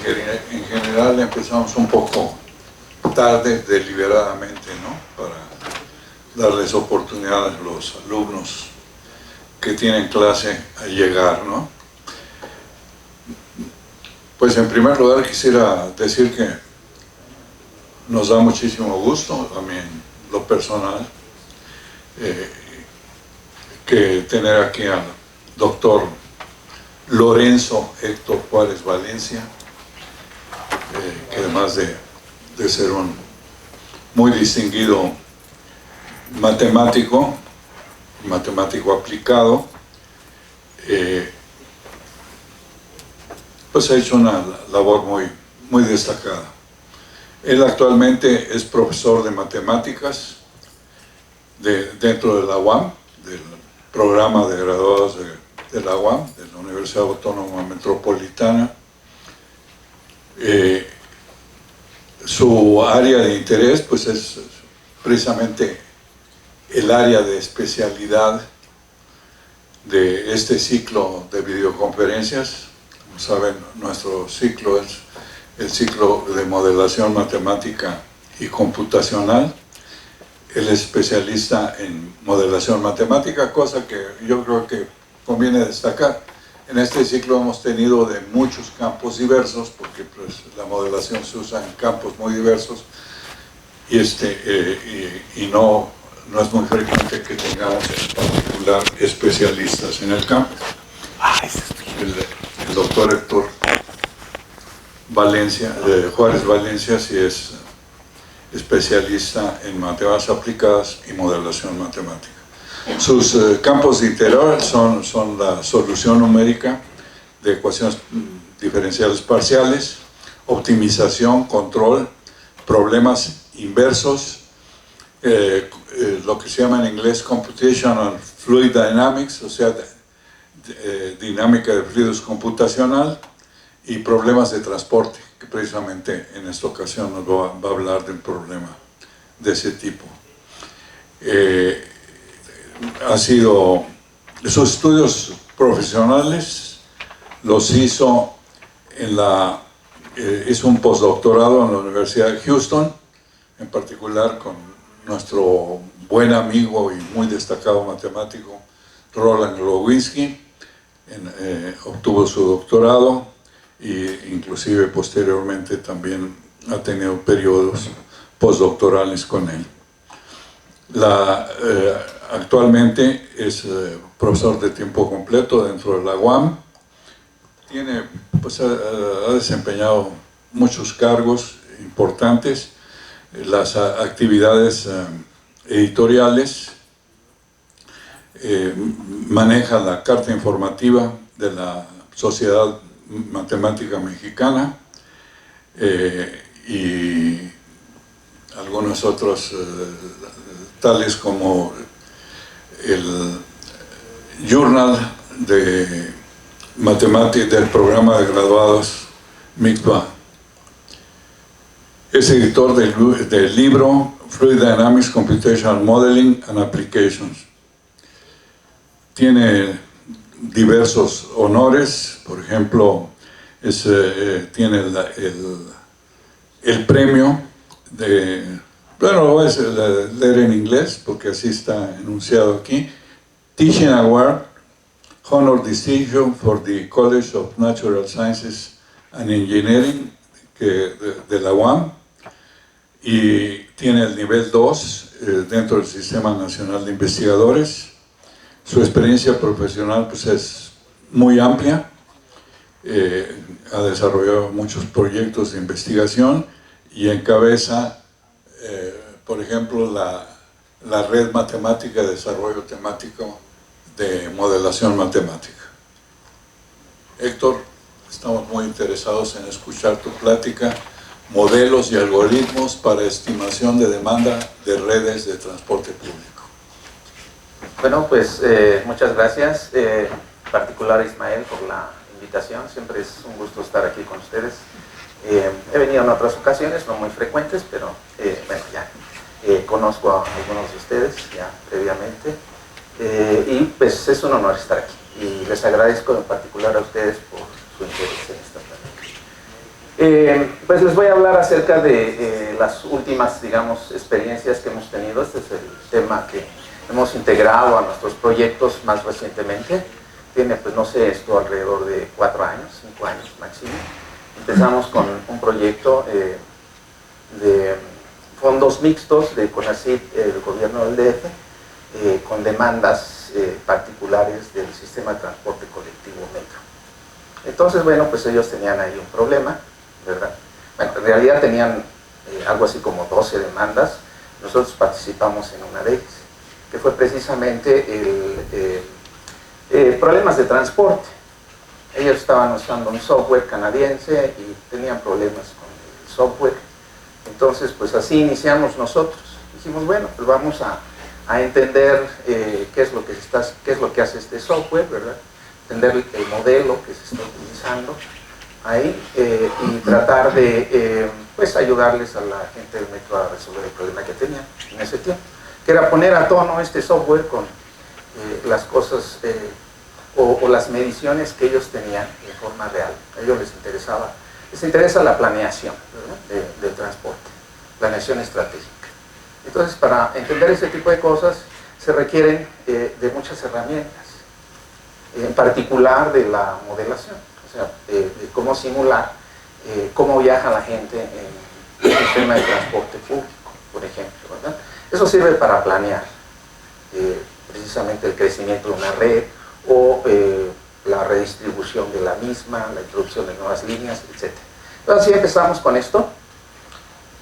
en general empezamos un poco tarde, deliberadamente, ¿no? Para darles oportunidad a los alumnos que tienen clase a llegar, ¿no? Pues en primer lugar quisiera decir que nos da muchísimo gusto, a mí en lo personal, que tener aquí al doctor Lorenzo Héctor Juárez Valencia, que además de ser un muy distinguido matemático aplicado, pues ha hecho una labor muy destacada. Él actualmente es profesor de matemáticas dentro de la UAM, del programa de graduados de la UAM, de la Universidad Autónoma Metropolitana. Su área de interés pues es precisamente el área de especialidad de este ciclo de videoconferencias. Como saben, nuestro ciclo es el ciclo de modelación matemática y computacional. Él es especialista en modelación matemática, cosa que yo creo que conviene destacar. En este ciclo hemos tenido de muchos campos diversos, porque pues, la modelación se usa en campos muy diversos, y no es muy frecuente que tengamos en particular especialistas en el campo. El doctor Héctor Juárez Valencia sí es especialista en matemáticas aplicadas y modelación matemática. Sus campos de interés son la solución numérica de ecuaciones diferenciales parciales, optimización, control, problemas inversos, lo que se llama en inglés Computational Fluid Dynamics, o sea, dinámica de fluidos computacional, y problemas de transporte, que precisamente en esta ocasión nos va a hablar de un problema de ese tipo. Sus estudios profesionales los hizo hizo un postdoctorado en la Universidad de Houston, en particular con nuestro buen amigo y muy destacado matemático Roland Lowinski. Obtuvo su doctorado e inclusive posteriormente también ha tenido periodos postdoctorales con él. Actualmente es profesor de tiempo completo dentro de la UAM. Ha desempeñado muchos cargos importantes, las actividades editoriales, maneja la carta informativa de la Sociedad Matemática Mexicana y algunos otros tales como el Journal de Matemática del programa de graduados MICBA. Es editor del libro Fluid Dynamics Computational Modeling and Applications. Tiene diversos honores, por ejemplo, tiene el premio lo voy a leer en inglés porque así está enunciado aquí: Teaching Award, Honor Distinction for the College of Natural Sciences and Engineering de la UAM, y tiene el nivel 2 dentro del Sistema Nacional de Investigadores. Su experiencia profesional pues, es muy amplia, ha desarrollado muchos proyectos de investigación y encabeza, por ejemplo, la Red Matemática de Desarrollo Temático de Modelación Matemática. Héctor, estamos muy interesados en escuchar tu plática: modelos y algoritmos para estimación de demanda de redes de transporte público. Bueno, pues muchas gracias, en particular Ismael, por la invitación. Siempre es un gusto estar aquí con ustedes. He venido en otras ocasiones, no muy frecuentes, pero bueno, ya conozco a algunos de ustedes ya previamente, y pues es un honor estar aquí, y les agradezco en particular a ustedes por su interés en esta plática. Pues les voy a hablar acerca de las últimas, digamos, experiencias que hemos tenido. Este es el tema que hemos integrado a nuestros proyectos más recientemente. Tiene, pues no sé, esto alrededor de 4 años, 5 años máximo. Empezamos con un proyecto de fondos mixtos de CONACYT, el gobierno del DF, con demandas particulares del sistema de transporte colectivo metro. Entonces, bueno, pues ellos tenían ahí un problema, ¿verdad? Bueno, en realidad tenían algo así como 12 demandas. Nosotros participamos en una de ellas, que fue precisamente problemas de transporte. Ellos estaban usando un software canadiense y tenían problemas con el software. Entonces, pues así iniciamos nosotros. Dijimos, bueno, pues vamos a entender qué es lo que hace este software, ¿verdad? Entender el modelo que se está utilizando ahí y tratar de pues ayudarles a la gente del metro a resolver el problema que tenían en ese tiempo, que era poner a tono este software con las cosas o las mediciones que ellos tenían en forma real. A ellos les interesa la planeación, ¿verdad? del transporte, planeación estratégica. Entonces, para entender ese tipo de cosas se requieren de muchas herramientas, en particular de la modelación, o sea, de cómo simular cómo viaja la gente en el sistema de transporte público, por ejemplo, ¿verdad? Eso sirve para planear precisamente el crecimiento de una red o la redistribución de la misma, la introducción de nuevas líneas, etc. Entonces, así empezamos con esto.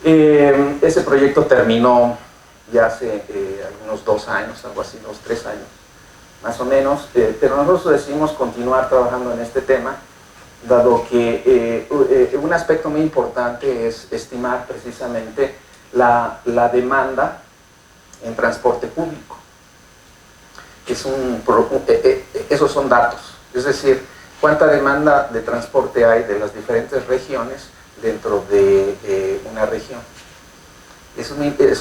Ese proyecto terminó ya hace algunos 2 años, algo así, 2, 3 años, más o menos, pero nosotros decidimos continuar trabajando en este tema, dado que un aspecto muy importante es estimar precisamente la demanda en transporte público. Esos son datos, es decir, cuánta demanda de transporte hay de las diferentes regiones dentro de una región. Es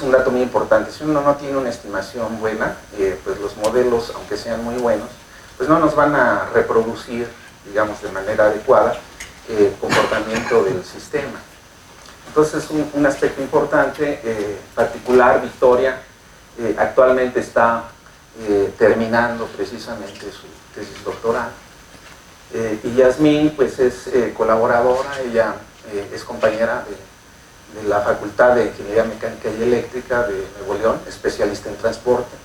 un dato muy importante. Si uno no tiene una estimación buena, pues los modelos, aunque sean muy buenos, pues no nos van a reproducir, digamos, de manera adecuada el comportamiento del sistema. Entonces, un aspecto importante, particular, Victoria, actualmente está terminando precisamente su tesis doctoral. Y Yasmín, pues es colaboradora, ella es compañera de la Facultad de Ingeniería Mecánica y Eléctrica de Nuevo León, especialista en transporte.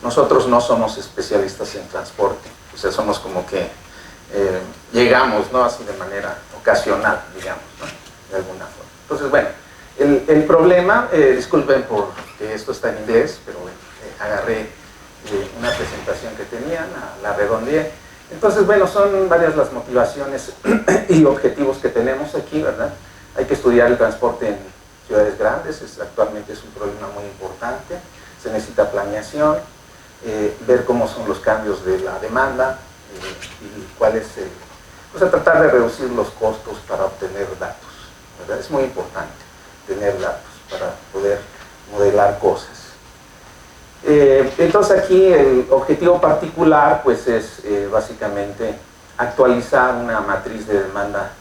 Nosotros no somos especialistas en transporte, o sea, somos como que llegamos, ¿no? Así de manera ocasional, digamos, ¿no? De alguna forma. Entonces, bueno, el problema, disculpen porque esto está en inglés, pero bueno, agarré una presentación que tenía, la redondeé. Entonces, bueno, son varias las motivaciones y objetivos que tenemos aquí, ¿verdad? Hay que estudiar el transporte en ciudades grandes, actualmente es un problema muy importante, se necesita planeación, ver cómo son los cambios de la demanda y cuál es o sea, tratar de reducir los costos para obtener datos, ¿verdad? Es muy importante tener datos para poder modelar cosas. Entonces aquí el objetivo particular pues es básicamente actualizar una matriz de demanda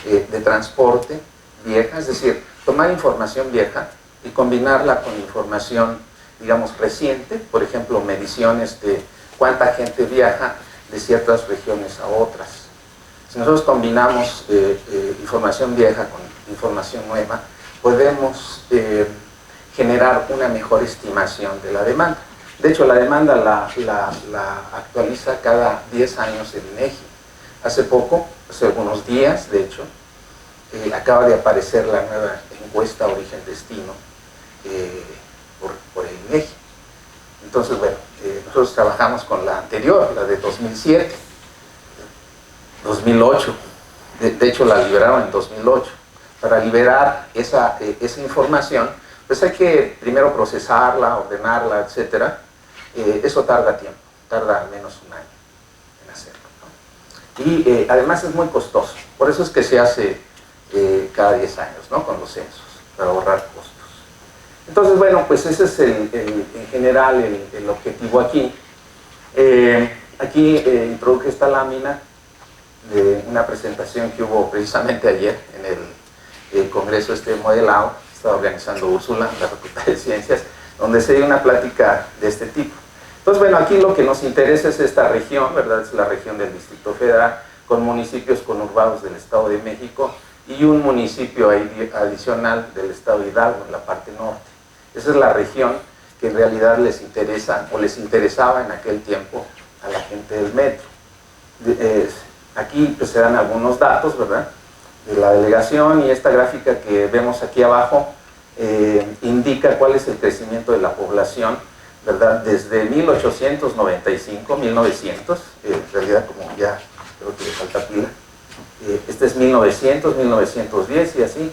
de transporte vieja, es decir, tomar información vieja y combinarla con información, digamos, reciente, por ejemplo, mediciones de cuánta gente viaja de ciertas regiones a otras. Si nosotros combinamos información vieja con información nueva, podemos generar una mejor estimación de la demanda. De hecho, la demanda la actualiza cada 10 años el INEGI. Hace poco, hace algunos días, de hecho, acaba de aparecer la nueva encuesta Origen-Destino por el INEGI. Entonces, bueno, nosotros trabajamos con la anterior, la de 2007, 2008. De hecho, la liberaron en 2008. Para liberar esa información, pues hay que primero procesarla, ordenarla, etc. Eso tarda tiempo, tarda al menos un año en hacerlo, ¿no? Y además es muy costoso, por eso es que se hace cada 10 años, ¿no? Con los censos, para ahorrar costos. Entonces, bueno, pues ese es en general el objetivo aquí. Aquí introduje esta lámina de una presentación que hubo precisamente ayer en el congreso de modelado que está organizando Úrsula, la Facultad de Ciencias, donde se dio una plática de este tipo. Entonces, bueno, aquí lo que nos interesa es esta región, ¿verdad? Es la región del Distrito Federal, con municipios conurbados del Estado de México y un municipio adicional del Estado de Hidalgo, en la parte norte. Esa es la región que en realidad les interesa, o les interesaba en aquel tiempo a la gente del metro. Aquí pues, se dan algunos datos, ¿verdad?, de la delegación, y esta gráfica que vemos aquí abajo indica cuál es el crecimiento de la población, ¿verdad?, desde 1895, 1900, en realidad como ya creo que le falta pila, este es 1900, 1910 y así.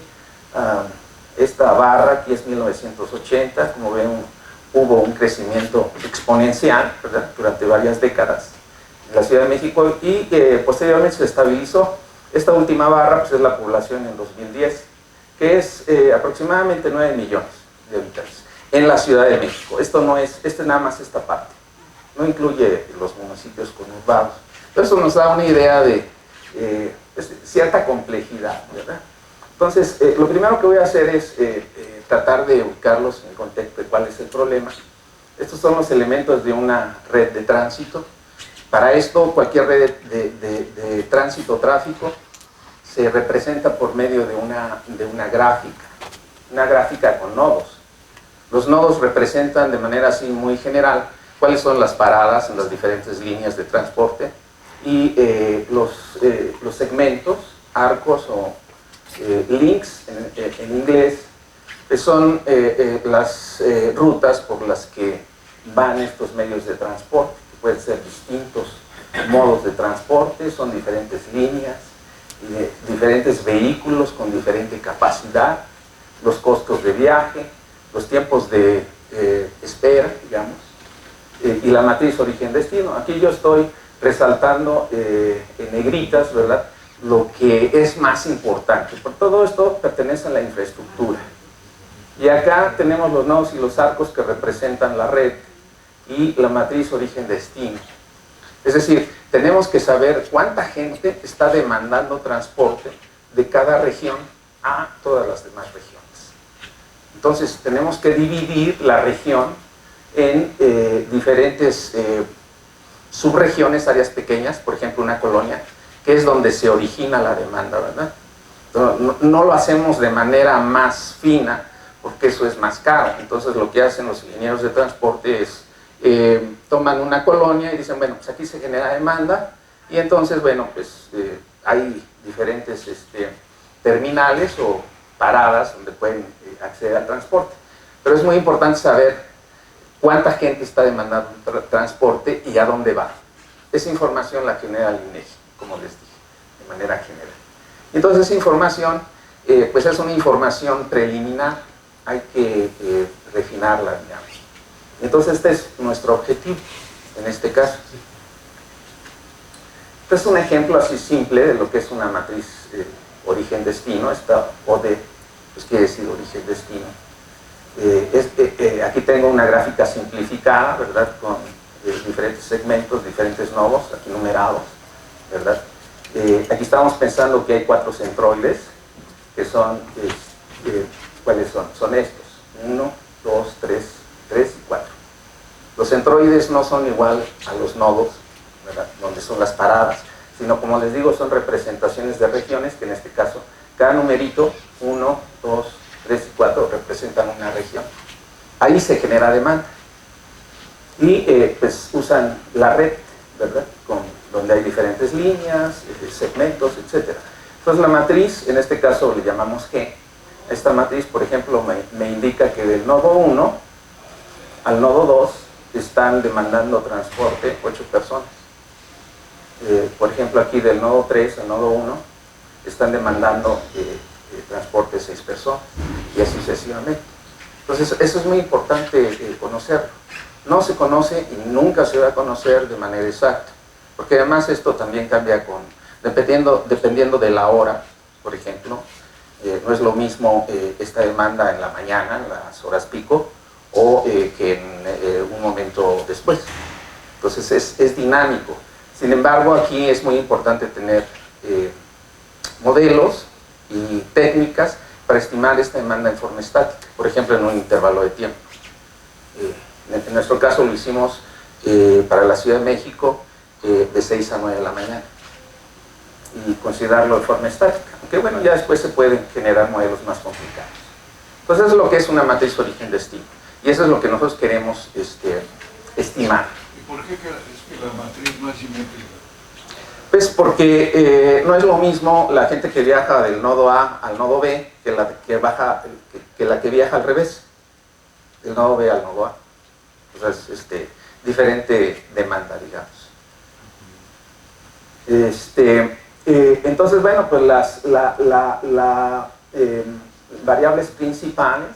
Esta barra aquí es 1980, como ven hubo un crecimiento exponencial, ¿verdad?, durante varias décadas en la Ciudad de México, y posteriormente se estabilizó. Esta última barra pues, es la población en 2010, que es aproximadamente 9 millones de habitantes en la Ciudad de México. Esto no es, nada más esta parte, no incluye los municipios conurbados. Eso nos da una idea de cierta complejidad, ¿verdad? Entonces, lo primero que voy a hacer es tratar de ubicarlos en el contexto de cuál es el problema. Estos son los elementos de una red de tránsito. Para esto, cualquier red de tránsito o tráfico se representa por medio de una gráfica con nodos. Los nodos representan de manera así muy general cuáles son las paradas en las diferentes líneas de transporte, y los segmentos, arcos o links en inglés, que son las rutas por las que van estos medios de transporte, que pueden ser distintos modos de transporte, son diferentes líneas, diferentes vehículos con diferente capacidad, los costos de viaje, los tiempos de espera, digamos, y la matriz origen-destino. Aquí yo estoy resaltando en negritas, ¿verdad?, lo que es más importante. Por todo esto pertenece a la infraestructura. Y acá tenemos los nodos y los arcos que representan la red y la matriz origen-destino. Es decir, tenemos que saber cuánta gente está demandando transporte de cada región a todas las demás regiones. Entonces, tenemos que dividir la región en diferentes subregiones, áreas pequeñas, por ejemplo, una colonia, que es donde se origina la demanda, ¿verdad? No lo hacemos de manera más fina, porque eso es más caro. Entonces, lo que hacen los ingenieros de transporte es, toman una colonia y dicen, bueno, pues aquí se genera demanda, y entonces, bueno, pues hay diferentes terminales o paradas donde pueden acceder al transporte. Pero es muy importante saber cuánta gente está demandando transporte y a dónde va. Esa información la genera el INEGI, como les dije, de manera general. Entonces, esa información, pues es una información preliminar, hay que refinarla, digamos. Entonces, este es nuestro objetivo, en este caso. Este es un ejemplo así simple de lo que es una matriz origen-destino. Esta OD, pues quiere decir origen-destino. Aquí tengo una gráfica simplificada, ¿verdad?, con diferentes segmentos, diferentes nodos, aquí numerados, ¿verdad? Aquí estamos pensando que hay 4 centroides, que son, ¿cuáles son? Son estos, 1, 2, 3 y 4. Los centroides no son igual a los nodos, ¿verdad?, donde son las paradas, sino, como les digo, son representaciones de regiones, que en este caso, cada numerito, 1, 2, 3 y 4, representan una región. Ahí se genera demanda. Y pues usan la red, ¿verdad?, donde hay diferentes líneas, segmentos, etc. Entonces la matriz, en este caso le llamamos G. Esta matriz, por ejemplo, me indica que del nodo 1 al nodo 2 están demandando transporte 8 personas. Por ejemplo, aquí del nodo 3 al nodo 1 están demandando transporte 6 personas, y así sucesivamente. Entonces, eso es muy importante conocerlo. No se conoce y nunca se va a conocer de manera exacta, porque además esto también cambia dependiendo de la hora, por ejemplo. No es lo mismo esta demanda en la mañana, en las horas pico, o que en un momento después. Entonces es dinámico. Sin embargo, aquí es muy importante tener modelos y técnicas para estimar esta demanda en forma estática, por ejemplo en un intervalo de tiempo. En nuestro caso lo hicimos para la Ciudad de México de 6 a 9 de la mañana y considerarlo de forma estática, aunque bueno, ya después se pueden generar modelos más complicados. Entonces eso es lo que es una matriz origen-destino y eso es lo que nosotros queremos estimar. ¿Y por qué es que la matriz no es simétrica? Pues porque no es lo mismo la gente que viaja del nodo A al nodo B que la que viaja al revés, del nodo B al nodo A. Entonces, diferente demanda, digamos. Entonces, bueno, pues las variables principales,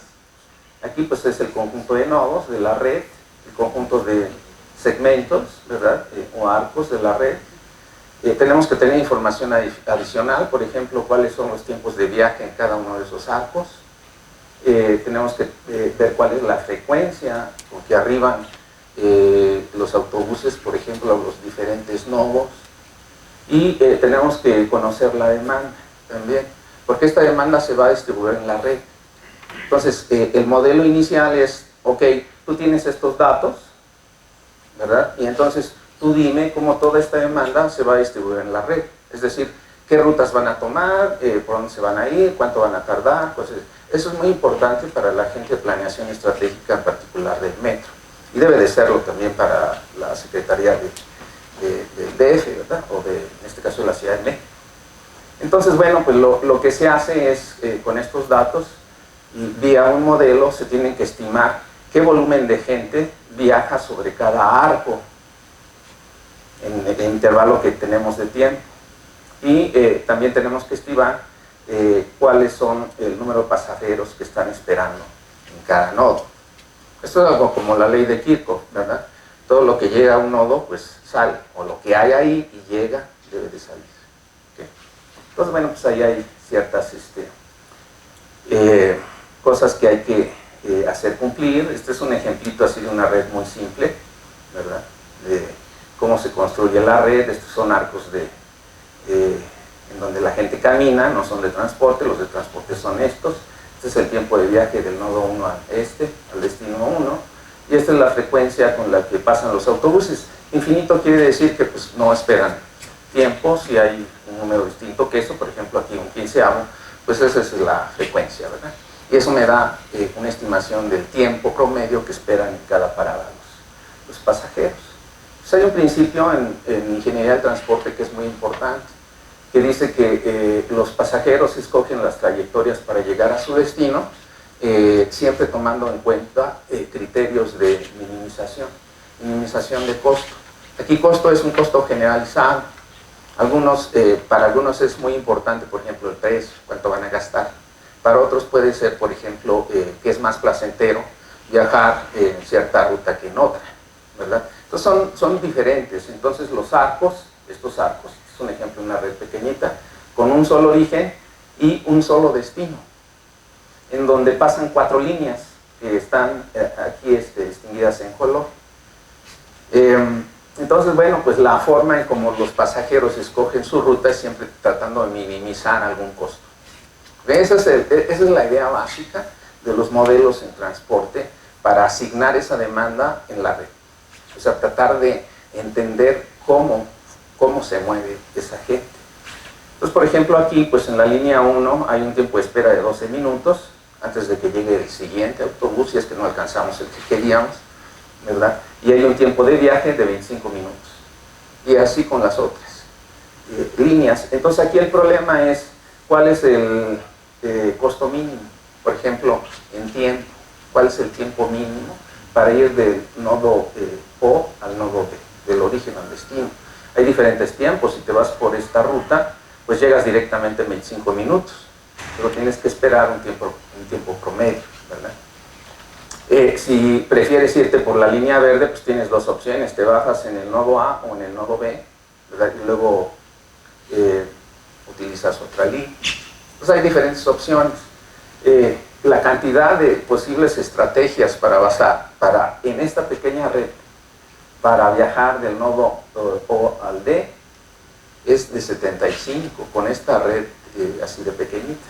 aquí pues es el conjunto de nodos de la red, el conjunto de segmentos, ¿verdad? O arcos de la red. Tenemos que tener información adicional, por ejemplo, cuáles son los tiempos de viaje en cada uno de esos arcos. Tenemos que ver cuál es la frecuencia con que arriban los autobuses, por ejemplo, a los diferentes nodos. Y tenemos que conocer la demanda también, porque esta demanda se va a distribuir en la red. Entonces, el modelo inicial es, ok, tú tienes estos datos, ¿verdad? Y entonces tú dime cómo toda esta demanda se va a distribuir en la red. Es decir, qué rutas van a tomar, por dónde se van a ir, cuánto van a tardar, cosas. Eso es muy importante para la gente de planeación estratégica, en particular del metro. Y debe de serlo también para la Secretaría del DF, ¿verdad? O en este caso de la Ciudad de México. Entonces, bueno, pues lo que se hace es, con estos datos, y vía un modelo, se tienen que estimar qué volumen de gente viaja sobre cada arco en el intervalo que tenemos de tiempo. Y también tenemos que estimar cuáles son el número de pasajeros que están esperando en cada nodo. Esto es algo como la ley de Kirchhoff, ¿verdad? Todo lo que llega a un nodo, pues sale, o lo que hay ahí y llega, debe de salir. ¿Okay? Entonces, bueno, pues ahí hay ciertas cosas que hay que hacer cumplir. Este es un ejemplito así de una red muy simple, ¿verdad? De cómo se construye la red. Estos son arcos en donde la gente camina, no son de transporte, los de transporte son estos. Este es el tiempo de viaje del nodo 1 al destino 1, y esta es la frecuencia con la que pasan los autobuses. Infinito quiere decir que pues no esperan tiempo, si hay un número distinto que eso, por ejemplo aquí un 15avo, pues esa es la frecuencia, ¿verdad? Y eso me da una estimación del tiempo promedio que esperan en cada parada los pasajeros. Pues hay un principio en ingeniería de transporte que es muy importante, que dice que los pasajeros escogen las trayectorias para llegar a su destino, siempre tomando en cuenta criterios de minimización de costo. Aquí costo es un costo generalizado. Para algunos es muy importante, por ejemplo, el precio, cuánto van a gastar. Para otros puede ser, por ejemplo, que es más placentero viajar en cierta ruta que en otra, ¿verdad? Entonces son diferentes. Entonces los arcos, estos arcos, es un ejemplo de una red pequeñita, con un solo origen y un solo destino, en donde pasan 4 líneas que están aquí distinguidas en color. Entonces, bueno, pues la forma en cómo los pasajeros escogen su ruta es siempre tratando de minimizar algún costo. Esa es la idea básica de los modelos en transporte para asignar esa demanda en la red. O sea, tratar de entender cómo se mueve esa gente. Entonces, por ejemplo, aquí, pues en la línea 1 hay un tiempo de espera de 12 minutos antes de que llegue el siguiente autobús, si es que no alcanzamos el que queríamos, ¿verdad? Y hay un tiempo de viaje de 25 minutos. Y así con las otras líneas. Entonces, aquí el problema es cuál es el costo mínimo. Por ejemplo, en tiempo, cuál es el tiempo mínimo para ir del nodo O al nodo B, del origen al destino. Hay diferentes tiempos. Si te vas por esta ruta, pues llegas directamente en 25 minutos, pero tienes que esperar un tiempo promedio, ¿verdad? Si prefieres irte por la línea verde, pues tienes dos opciones: te bajas en el nodo A o en el nodo B, ¿verdad? Y luego utilizas otra línea. Pues hay diferentes opciones. La cantidad de posibles estrategias para en esta pequeña red, para viajar del nodo O al D, es de 75, con esta red así de pequeñita.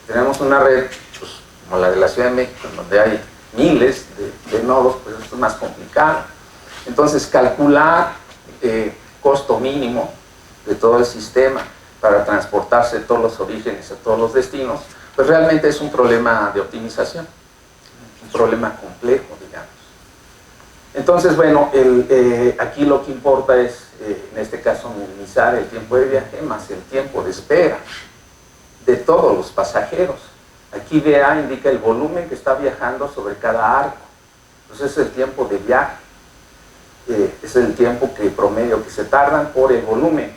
Tenemos una red, pues, como la de la Ciudad de México, en donde hay miles de nodos, pues esto es más complicado. Entonces, calcular costo mínimo de todo el sistema para transportarse de todos los orígenes a todos los destinos, pues realmente es un problema de optimización, un problema complejo, digamos. Entonces, bueno, aquí lo que importa es, en este caso, minimizar el tiempo de viaje más el tiempo de espera de todos los pasajeros. Aquí VA indica el volumen que está viajando sobre cada arco. Entonces es el tiempo de viaje. Es el tiempo promedio que se tardan por el volumen.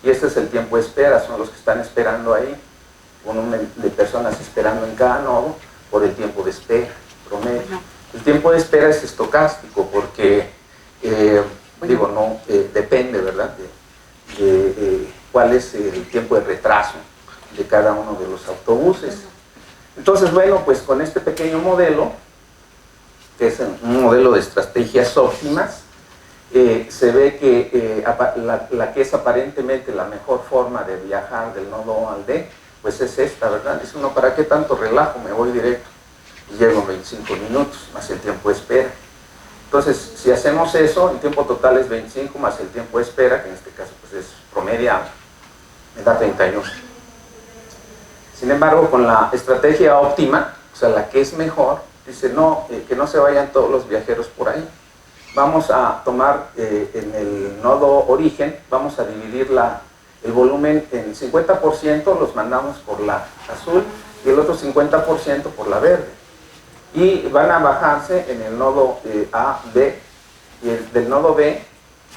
Y este es el tiempo de espera, son los que están esperando ahí. Volumen de personas esperando en cada nodo por el tiempo de espera promedio. El tiempo de espera es estocástico porque, depende, ¿verdad?, de cuál es el tiempo de retraso de cada uno de los autobuses. Entonces, bueno, pues con este pequeño modelo, que es un modelo de estrategias óptimas, se ve que la que es aparentemente la mejor forma de viajar del nodo A al D, pues es esta, ¿verdad? Dice uno, ¿para qué tanto relajo? Me voy directo y llego en 25 minutos, más el tiempo de espera. Entonces, si hacemos eso, el tiempo total es 25 más el tiempo de espera, que en este caso pues es promediado, me da 31. Sin embargo, con la estrategia óptima, o sea, la que es mejor, dice no, que no se vayan todos los viajeros por ahí. Vamos a tomar en el nodo origen, vamos a dividir el volumen en 50%, los mandamos por la azul y el otro 50% por la verde. Y van a bajarse en el nodo A, B, y del nodo B,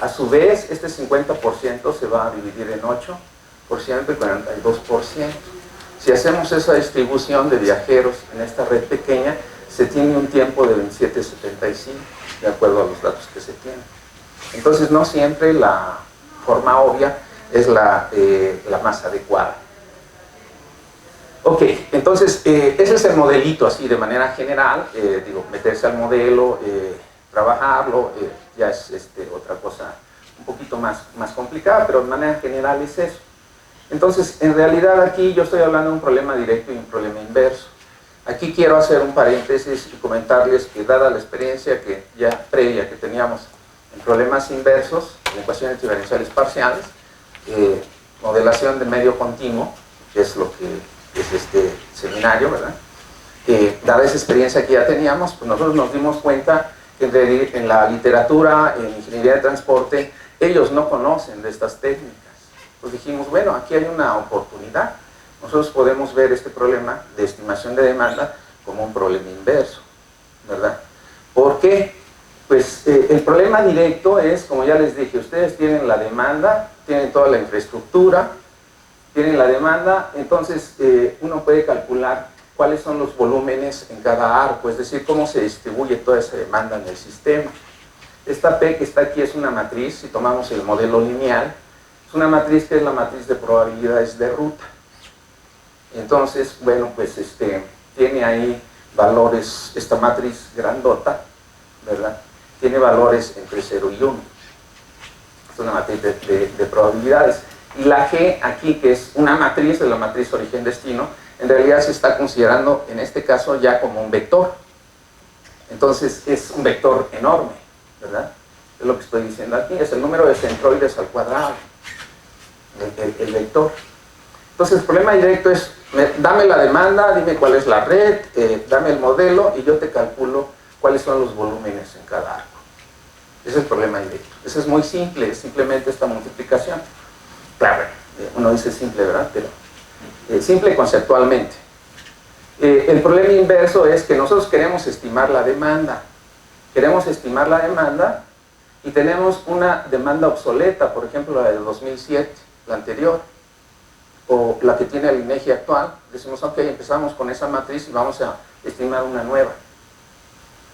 a su vez, este 50% se va a dividir en 8% y 42%. Si hacemos esa distribución de viajeros en esta red pequeña, se tiene un tiempo de 27.75, de acuerdo a los datos que se tienen. Entonces, no siempre la forma obvia es la más adecuada. Ok, entonces, ese es el modelito así de manera general, meterse al modelo, trabajarlo, ya es otra cosa un poquito más complicada, pero de manera general es eso. Entonces, en realidad aquí yo estoy hablando de un problema directo y un problema inverso. Aquí quiero hacer un paréntesis y comentarles que dada la experiencia previa que teníamos en problemas inversos, en ecuaciones diferenciales parciales, modelación de medio continuo, que es lo que es este seminario, ¿verdad? Dada esa experiencia que ya teníamos, pues nosotros nos dimos cuenta que en la literatura, en ingeniería de transporte, ellos no conocen de estas técnicas. Pues dijimos, bueno, aquí hay una oportunidad. Nosotros podemos ver este problema de estimación de demanda como un problema inverso, ¿verdad? ¿Por qué? Pues el problema directo es, como ya les dije, ustedes tienen la demanda, tienen toda la infraestructura, tienen la demanda, entonces uno puede calcular cuáles son los volúmenes en cada arco, es decir, cómo se distribuye toda esa demanda en el sistema. Esta P que está aquí es una matriz, si tomamos el modelo lineal, es una matriz que es la matriz de probabilidades de ruta. Entonces, bueno, pues tiene ahí valores, esta matriz grandota, ¿verdad? Tiene valores entre 0 y 1. Es una matriz de probabilidades. Y la G aquí, que es una matriz, de la matriz origen-destino, en realidad se está considerando, en este caso, ya como un vector. Entonces, es un vector enorme, ¿verdad? Es lo que estoy diciendo aquí, es el número de centroides al cuadrado, el vector. Entonces, el problema directo es, dame la demanda, dime cuál es la red, dame el modelo y yo te calculo cuáles son los volúmenes en cada arco. Ese es el problema directo. Ese es muy simple, es simplemente esta multiplicación. Claro, uno dice simple, ¿verdad? Pero simple conceptualmente. El problema inverso es que nosotros queremos estimar la demanda. Queremos estimar la demanda y tenemos una demanda obsoleta, por ejemplo la de 2007, la anterior, o la que tiene el INEGI actual. Decimos, ok, empezamos con esa matriz y vamos a estimar una nueva.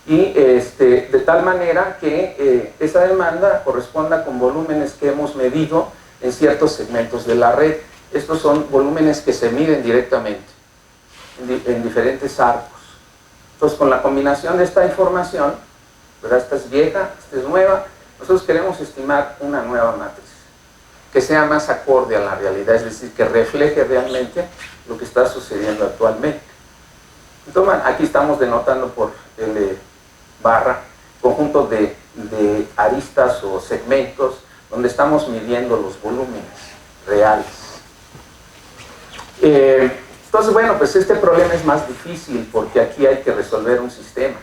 Y de tal manera que esa demanda corresponda con volúmenes que hemos medido en ciertos segmentos de la red. Estos son volúmenes que se miden directamente en diferentes arcos. Entonces, con la combinación de esta información, ¿verdad? Esta es vieja, esta es nueva, nosotros queremos estimar una nueva matriz. que sea más acorde a la realidad, es decir, que refleje realmente lo que está sucediendo actualmente. Entonces, bueno, aquí estamos denotando por L barra conjunto de aristas o segmentos donde estamos midiendo los volúmenes reales. Entonces, bueno, pues este problema es más difícil porque aquí hay que resolver un sistema,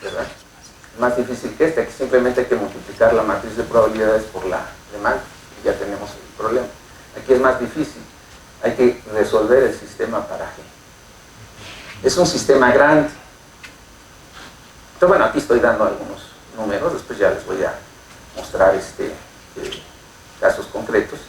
¿verdad? Más difícil que este, aquí simplemente hay que multiplicar la matriz de probabilidades por la demanda y ya tenemos el problema. Aquí es más difícil, hay que resolver el sistema para G. Es un sistema grande. Entonces, bueno, aquí estoy dando algunos números, después ya les voy a mostrar casos concretos.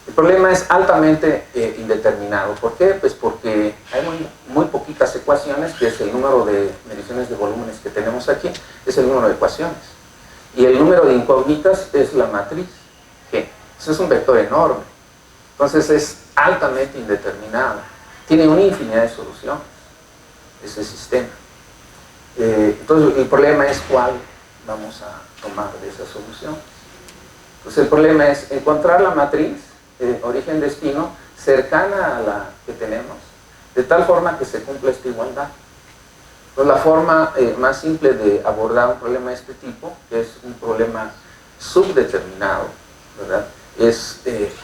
El problema es altamente indeterminado. ¿Por qué? Pues porque hay muy poquitas ecuaciones, que es el número de mediciones de volúmenes que tenemos aquí, es el número de ecuaciones. Y el número de incógnitas es la matriz G. Eso es un vector enorme. Entonces es altamente indeterminado. Tiene una infinidad de soluciones, ese sistema. Entonces el problema es cuál vamos a tomar de esas soluciones. Entonces el problema es encontrar la matriz origen-destino cercana a la que tenemos, de tal forma que se cumpla esta igualdad. Entonces la forma más simple de abordar un problema de este tipo, que es un problema subdeterminado, ¿verdad?, es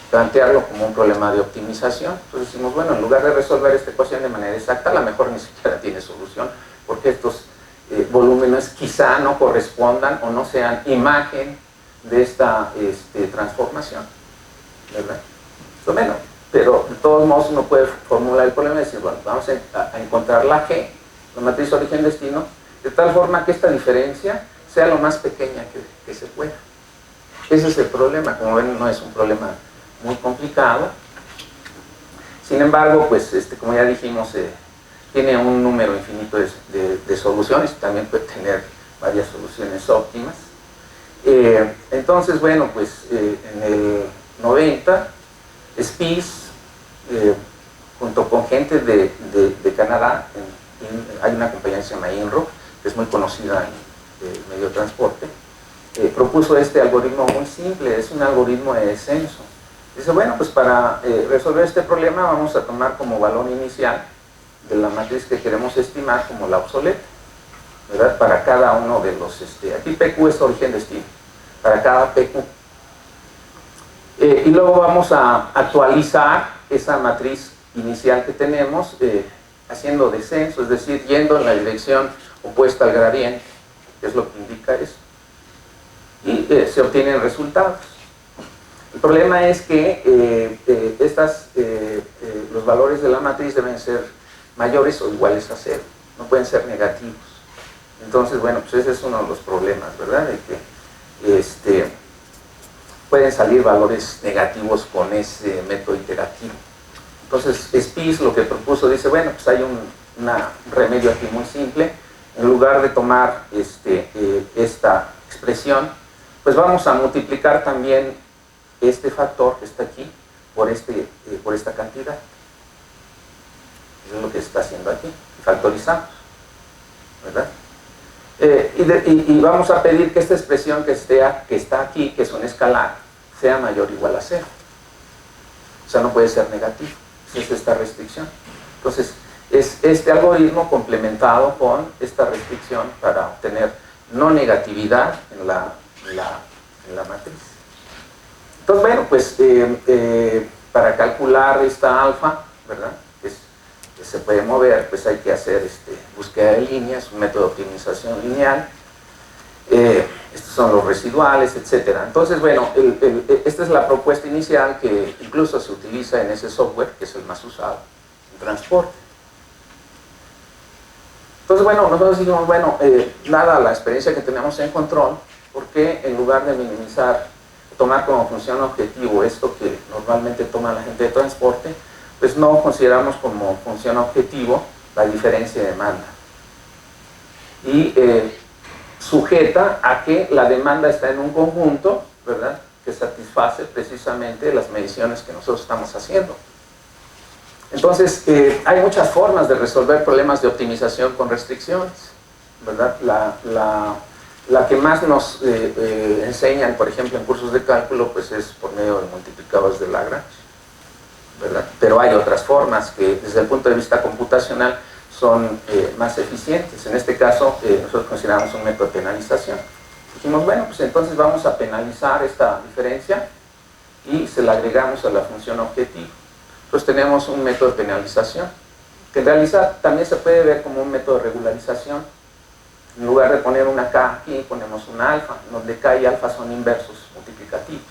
plantearlo como un problema de optimización. Entonces decimos, bueno, en lugar de resolver esta ecuación de manera exacta, a lo mejor ni siquiera tiene solución, porque estos volúmenes quizá no correspondan o no sean imagen de esta transformación, ¿verdad? Bueno, pero de todos modos uno puede formular el problema y decir, bueno, vamos a encontrar la G, la matriz origen-destino, de tal forma que esta diferencia sea lo más pequeña que se pueda. Ese es el problema. Como ven, no es un problema muy complicado. Sin embargo, pues como ya dijimos, tiene un número infinito de soluciones, también puede tener varias soluciones óptimas. Entonces, bueno, pues en el 90, Spies, junto con gente de Canadá, hay una compañía que se llama INRO, que es muy conocida en el medio de transporte, propuso este algoritmo muy simple, es un algoritmo de descenso. Dice, bueno, pues para resolver este problema vamos a tomar como valor inicial de la matriz que queremos estimar como la obsoleta, ¿verdad?, para cada uno de los, aquí PQ es origen-destino, para cada PQ. Y luego vamos a actualizar esa matriz inicial que tenemos haciendo descenso, es decir, yendo en la dirección opuesta al gradiente, que es lo que indica eso. Y se obtienen resultados. El problema es que los valores de la matriz deben ser mayores o iguales a 0, no pueden ser negativos. Entonces, bueno, pues ese es uno de los problemas, ¿verdad?, de que pueden salir valores negativos con ese método iterativo. Entonces, Spies lo que propuso, dice, bueno, pues hay un remedio aquí muy simple. En lugar de tomar esta expresión, pues vamos a multiplicar también este factor que está aquí por esta cantidad. Eso es lo que se está haciendo aquí, factorizamos, ¿verdad? Y vamos a pedir que esta expresión que está aquí, que es un escalar, sea mayor o igual a 0. O sea, no puede ser negativo. Es esta restricción. Entonces, es este algoritmo complementado con esta restricción para obtener no negatividad en la matriz. Entonces, bueno, pues para calcular esta alfa, ¿verdad?, que se puede mover, pues hay que hacer búsqueda de líneas, un método de optimización lineal. Estos son los residuales, etc. Entonces, bueno, esta es la propuesta inicial que incluso se utiliza en ese software, que es el más usado en transporte. Entonces, bueno, nosotros dijimos, bueno, dada la experiencia que tenemos en control, ¿por qué en lugar de minimizar, tomar como función objetivo esto que normalmente toma la gente de transporte, pues no consideramos como función objetivo la diferencia de demanda? Y sujeta a que la demanda está en un conjunto, ¿verdad?, que satisface precisamente las mediciones que nosotros estamos haciendo. Entonces, hay muchas formas de resolver problemas de optimización con restricciones, ¿verdad? La que más nos enseñan, por ejemplo, en cursos de cálculo, pues es por medio de multiplicadores de Lagrange, ¿verdad? Pero hay otras formas que desde el punto de vista computacional son más eficientes. En este caso, nosotros consideramos un método de penalización. Dijimos, bueno, pues entonces vamos a penalizar esta diferencia y se la agregamos a la función objetivo. Entonces tenemos un método de penalización, que en realidad también se puede ver como un método de regularización. En lugar de poner una K aquí, ponemos una alfa, donde K y alfa son inversos multiplicativos,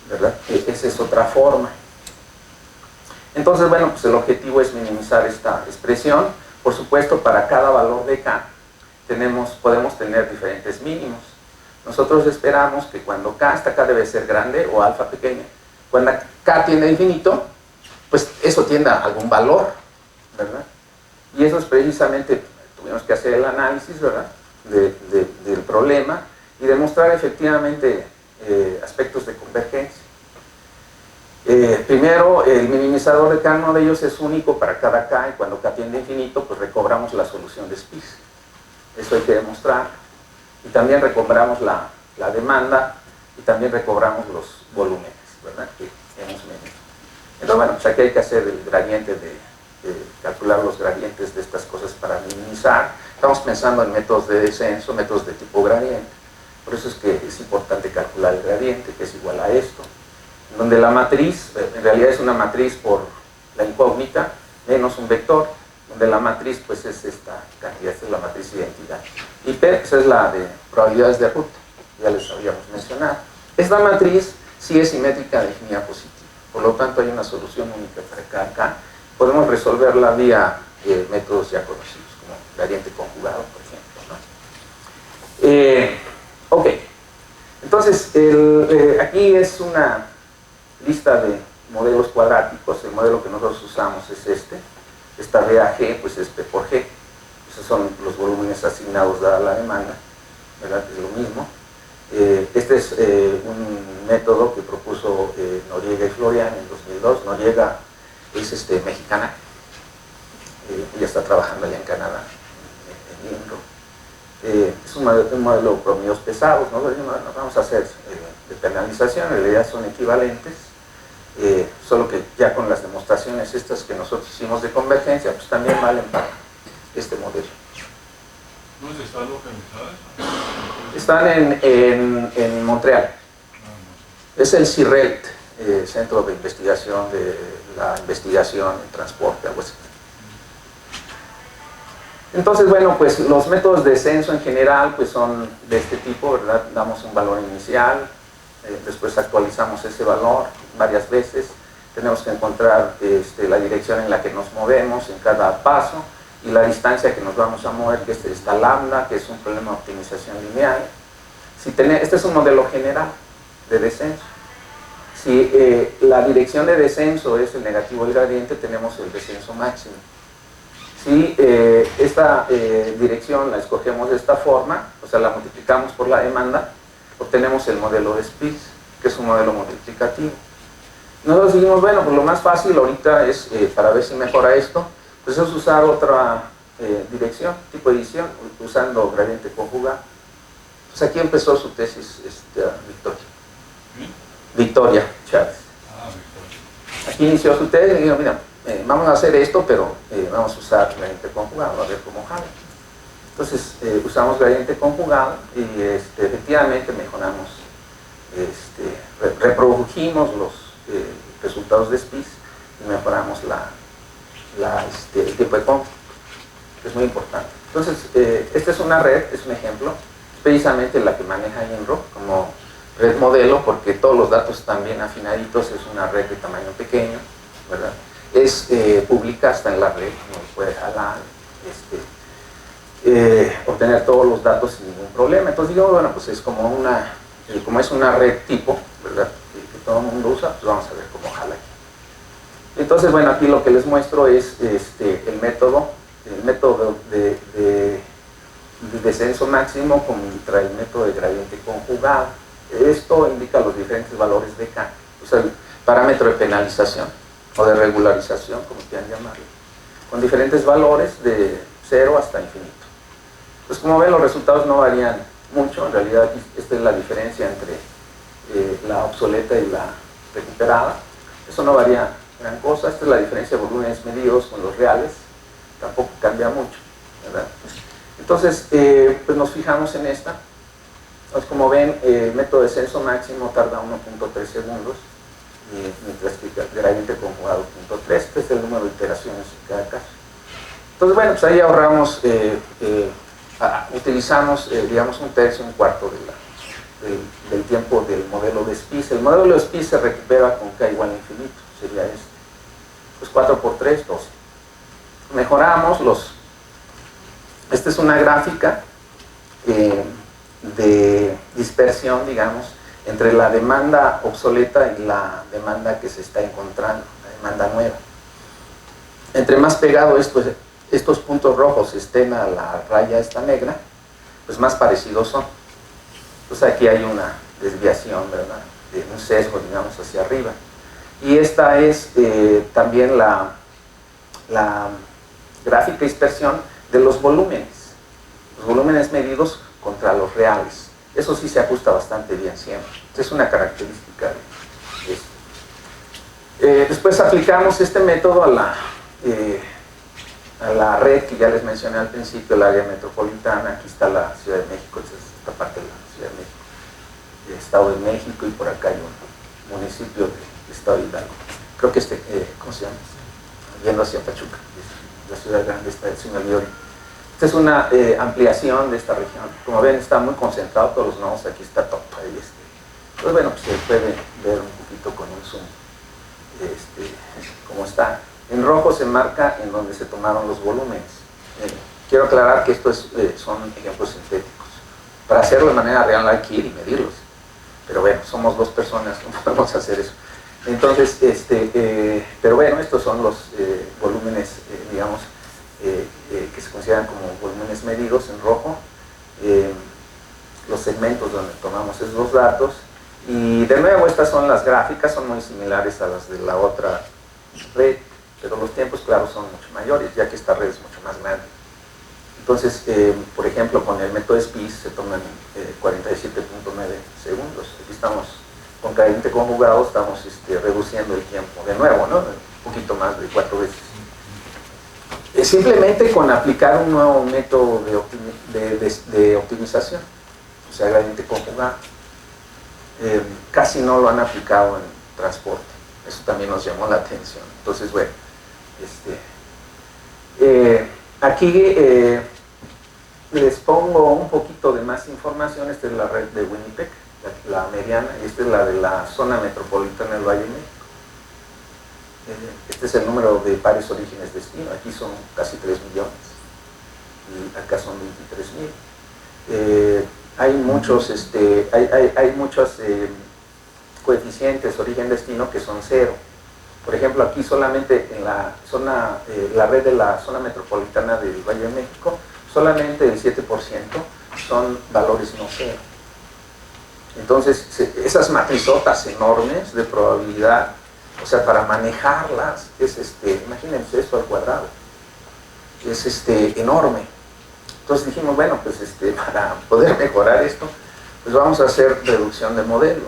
¿verdad? Esa es otra forma. Entonces, bueno, pues el objetivo es minimizar esta expresión. Por supuesto, para cada valor de K podemos tener diferentes mínimos. Nosotros esperamos que cuando K debe ser grande o alfa pequeña, cuando K tiende a infinito, pues eso tiende a algún valor, ¿verdad? Y eso es precisamente, tuvimos que hacer el análisis, ¿verdad?, del problema y demostrar efectivamente aspectos de convergencia. Primero, el minimizador de cada uno de ellos es único para cada K, y cuando K tiende a infinito, pues recobramos la solución de Spitz. Eso hay que demostrar. Y también recobramos la demanda, y también recobramos los volúmenes, ¿verdad?, que hemos medido. Entonces, bueno, pues aquí hay que hacer el gradiente calcular los gradientes de estas cosas para minimizar. Estamos pensando en métodos de descenso, métodos de tipo gradiente. Por eso es que es importante calcular el gradiente, que es igual a esto, donde la matriz, en realidad es una matriz por la incógnita, menos un vector, donde la matriz pues es esta cantidad, esta es la matriz de identidad. Y P pues, es la de probabilidades de ruta, ya les habíamos mencionado. Esta matriz sí es simétrica de infinidad positiva, por lo tanto hay una solución única para cada K. Podemos resolverla vía métodos ya conocidos, como gradiente conjugado, por ejemplo, ¿no? Ok, entonces aquí es una lista de modelos cuadráticos. El modelo que nosotros usamos es esta RAG, pues es P por G. Esos son los volúmenes asignados dada la demanda, ¿verdad? Es lo mismo. Este es un método que propuso Noriega y Florian en 2002. Noriega es mexicana, ella está trabajando allá en Canadá, en INRO. Es un modelo de promedios pesados, ¿no? Vamos a hacer de penalización, en realidad son equivalentes, solo que ya con las demostraciones estas que nosotros hicimos de convergencia, pues también valen para este modelo. ¿Dónde están localizadas? Están en Montreal. Es el CIRELT, Centro de Investigación de la Investigación en Transporte, algo así. Entonces, bueno, pues los métodos de descenso en general pues son de este tipo, ¿verdad? Damos un valor inicial, después actualizamos ese valor varias veces, tenemos que encontrar la dirección en la que nos movemos en cada paso y la distancia que nos vamos a mover, que es esta lambda, que es un problema de optimización lineal. Este es un modelo general de descenso. Si la dirección de descenso es el negativo del gradiente, tenemos el descenso máximo. Si esta dirección la escogemos de esta forma, o sea, la multiplicamos por la demanda, obtenemos el modelo de Spitz, que es un modelo multiplicativo. Nosotros dijimos, bueno, pues lo más fácil ahorita es, para ver si mejora esto, pues es usar otra dirección, tipo de edición, usando gradiente conjugado. Pues aquí empezó su tesis Victoria. Victoria Chávez. Aquí inició su tesis y dijo, mira, vamos a hacer esto, pero vamos a usar gradiente conjugado, a ver cómo jala. Entonces usamos gradiente conjugado y efectivamente mejoramos, reprodujimos los resultados de Spitz y mejoramos el tiempo de cómputo, que es muy importante. Entonces, esta es una red, es un ejemplo, es precisamente la que maneja INRO como red modelo, porque todos los datos están bien afinaditos, es una red de tamaño pequeño, ¿verdad? Es pública, está en la red, no puede jalar, obtener todos los datos sin ningún problema. Entonces digo, bueno, pues es como es una red tipo, ¿verdad? Que todo el mundo usa, pues vamos a ver cómo jala aquí. Entonces, bueno, aquí lo que les muestro es el método de descenso máximo contra el método de gradiente conjugado. Esto indica los diferentes valores de K, o sea, el parámetro de penalización o de regularización, como quieran llamarlo, con diferentes valores de 0 hasta infinito. Pues como ven, los resultados no varían mucho. En realidad aquí esta es la diferencia entre la obsoleta y la recuperada. Eso no varía gran cosa. Esta es la diferencia de volúmenes medidos con los reales. Tampoco cambia mucho, ¿verdad? Entonces, pues nos fijamos en esta. Entonces, como ven, el método de censo máximo tarda 1.3 segundos, mientras que el gradiente conjugado 0.3. Este es el número de iteraciones en cada caso. Entonces, bueno, pues ahí ahorramos, utilizamos, digamos, un tercio, un cuarto del tiempo del modelo de Spies. El modelo de Spies se recupera con K igual a infinito, sería este. Pues 4 por 3, 12. Mejoramos los... Esta es una gráfica de dispersión, digamos, entre la demanda obsoleta y la demanda que se está encontrando, la demanda nueva. Entre más pegado estos puntos rojos estén a la raya esta negra, pues más parecidos son. Pues aquí hay una desviación, ¿verdad? Un sesgo, digamos, hacia arriba. Y esta es también la gráfica de dispersión de los volúmenes medidos contra los reales. Eso sí se ajusta bastante bien siempre. Esta es una característica de esto. Después aplicamos este método a la red que ya les mencioné al principio, el área metropolitana. Aquí está la Ciudad de México, esta es esta parte de la Ciudad de México, el Estado de México, y por acá hay un municipio del Estado de Hidalgo. Creo que ¿cómo se llama? Yendo hacia Pachuca, la ciudad grande está el Sinaloa. Esta es una ampliación de esta región. Como ven, está muy concentrado todos los nodos. Aquí está top. Pues bueno, pues se puede ver un poquito con un zoom cómo está. En rojo se marca en donde se tomaron los volúmenes. Quiero aclarar que estos son ejemplos sintéticos. Para hacerlo de manera real hay que ir y medirlos. Pero bueno, somos dos personas, no podemos hacer eso. Entonces, pero bueno, estos son los volúmenes, digamos, que se consideran como volúmenes medidos en rojo, los segmentos donde tomamos esos datos. Y de nuevo, estas son las gráficas, son muy similares a las de la otra red, pero los tiempos, claro, son mucho mayores, ya que esta red es mucho más grande. Entonces, por ejemplo, con el método SPIS se toman 47.9 segundos. Aquí estamos con gradiente conjugado, estamos reduciendo el tiempo de nuevo, ¿no? Un poquito más de 4 veces. Simplemente con aplicar un nuevo método de optimización, o sea, gradiente conjugado. Casi no lo han aplicado en transporte, eso también nos llamó la atención. Entonces, bueno, aquí les pongo un poquito de más información. Esta es la red de Winnipeg, la mediana, y esta es la de la zona metropolitana del Valle de México. Este es el número de pares orígenes destino. Aquí son casi 3 millones y acá son 23.000. Hay muchos, hay muchos coeficientes origen-destino que son 0. Por ejemplo, aquí solamente en la zona, la red de la zona metropolitana del Valle de México, solamente el 7% son valores no 0. Entonces, esas matrizotas enormes de probabilidad, o sea, para manejarlas, imagínense esto al cuadrado, es enorme. Entonces dijimos, bueno, pues para poder mejorar esto, pues vamos a hacer reducción de modelo,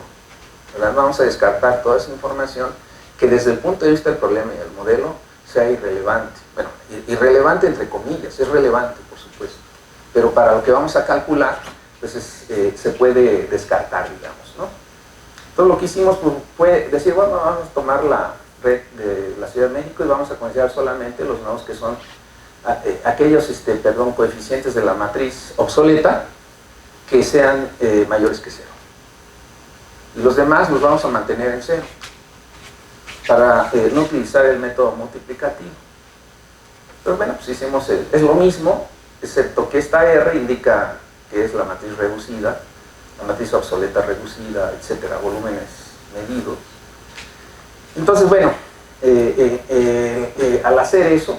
¿verdad? Vamos a descartar toda esa información que desde el punto de vista del problema y del modelo sea irrelevante. Bueno, irrelevante entre comillas, es relevante, por supuesto, pero para lo que vamos a calcular, pues se puede descartar, digamos, ¿no? Entonces lo que hicimos fue decir, bueno, vamos a tomar la red de la Ciudad de México y vamos a considerar solamente los nodos que son aquellos coeficientes de la matriz obsoleta que sean mayores que 0. Y los demás los vamos a mantener en 0 para no utilizar el método multiplicativo. Entonces, bueno, pues hicimos es lo mismo, excepto que esta R indica que es la matriz reducida, la matriz obsoleta reducida, etcétera, volúmenes medidos. Entonces, bueno, al hacer eso,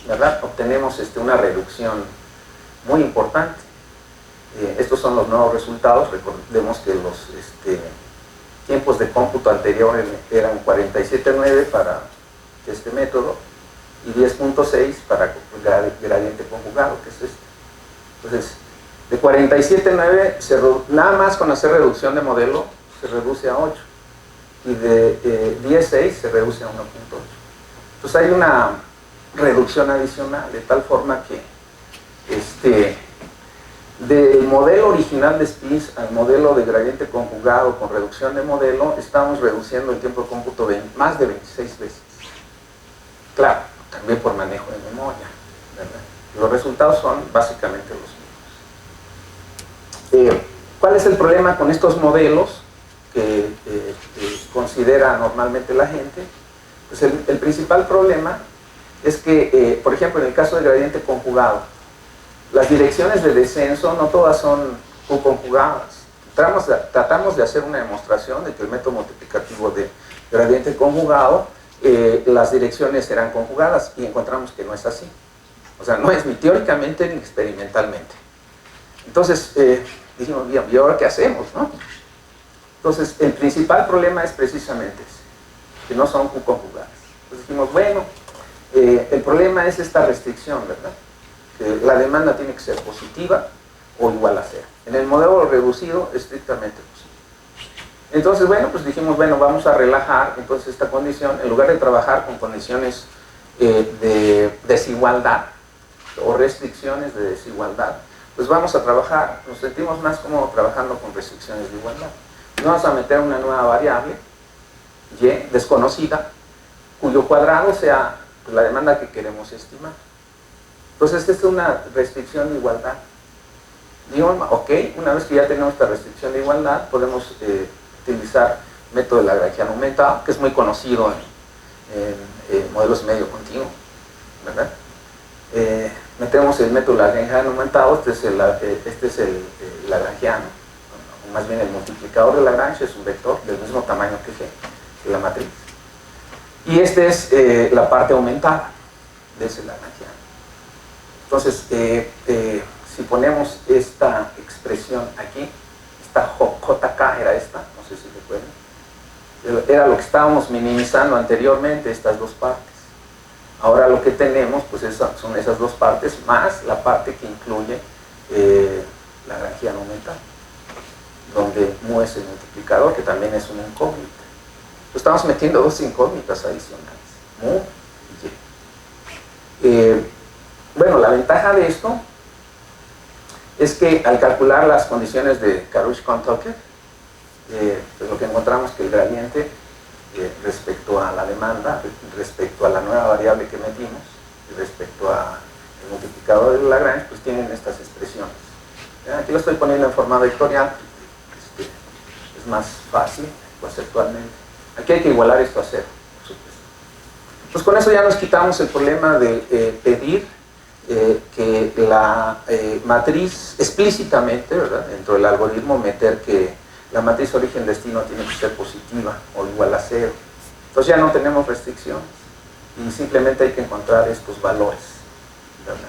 ¿verdad?, obtenemos una reducción muy importante. Estos son los nuevos resultados. Recordemos que los tiempos de cómputo anterior eran 47.9 para este método y 10.6 para gradiente conjugado, que es este. Entonces, de 47.9, nada más con hacer reducción de modelo, se reduce a 8. Y de 10.6 se reduce a 1.8. Entonces hay una reducción adicional, de tal forma que del modelo original de SPIS al modelo de gradiente conjugado con reducción de modelo, estamos reduciendo el tiempo de cómputo más de 26 veces. Claro, también por manejo de memoria, ¿verdad? Los resultados son básicamente los mismos. ¿Cuál es el problema con estos modelos que considera normalmente la gente? Pues el principal problema es que, por ejemplo, en el caso del gradiente conjugado, las direcciones de descenso no todas son conjugadas. Tratamos de hacer una demostración de que el método multiplicativo de gradiente conjugado, las direcciones serán conjugadas, y encontramos que no es así. O sea, no es ni teóricamente ni experimentalmente. Entonces, dijimos, bien, ¿y ahora qué hacemos, no? Entonces, el principal problema es precisamente ese, que no son conjugadas. Entonces dijimos, bueno, el problema es esta restricción, ¿verdad? Que la demanda tiene que ser positiva o igual a 0. En el modelo reducido, estrictamente posible. Entonces, bueno, pues dijimos, bueno, vamos a relajar entonces esta condición, en lugar de trabajar con condiciones de desigualdad o restricciones de desigualdad, pues vamos a trabajar, nos sentimos más cómodos trabajando con restricciones de igualdad. Vamos a meter una nueva variable, y, desconocida, cuyo cuadrado sea la demanda que queremos estimar. Entonces, esta es una restricción de igualdad. Digo, ok, una vez que ya tenemos esta restricción de igualdad, podemos utilizar el método de Lagrangiano aumentado, que es muy conocido en modelos medio continuo, ¿verdad? Metemos el método Lagrangiano aumentado, este es el Lagrangiano, o más bien el multiplicador de Lagrange, es un vector del mismo tamaño que G, que la matriz. Y esta es la parte aumentada de ese Lagrangiano. Entonces, si ponemos esta expresión aquí, esta JK era esta, no sé si recuerdan, era lo que estábamos minimizando anteriormente, estas dos partes. Ahora lo que tenemos pues son esas dos partes más la parte que incluye Lagrangiano aumentado, donde mu es el multiplicador, que también es una incógnita. Estamos metiendo dos incógnitas adicionales, mu y y. Bueno, la ventaja de esto es que al calcular las condiciones de Karush-Kohn-Tucker, pues lo que encontramos que el gradiente respecto a la demanda, respecto a la nueva variable que metimos, y respecto al multiplicador de Lagrange, pues tienen estas expresiones. Aquí lo estoy poniendo en forma vectorial, es más fácil conceptualmente. Aquí hay que igualar esto a 0, por supuesto. Pues con eso ya nos quitamos el problema de pedir que la matriz explícitamente, ¿verdad?, dentro del algoritmo meter que la matriz origen-destino tiene que ser positiva o igual a 0. Entonces ya no tenemos restricciones y simplemente hay que encontrar estos valores, ¿verdad?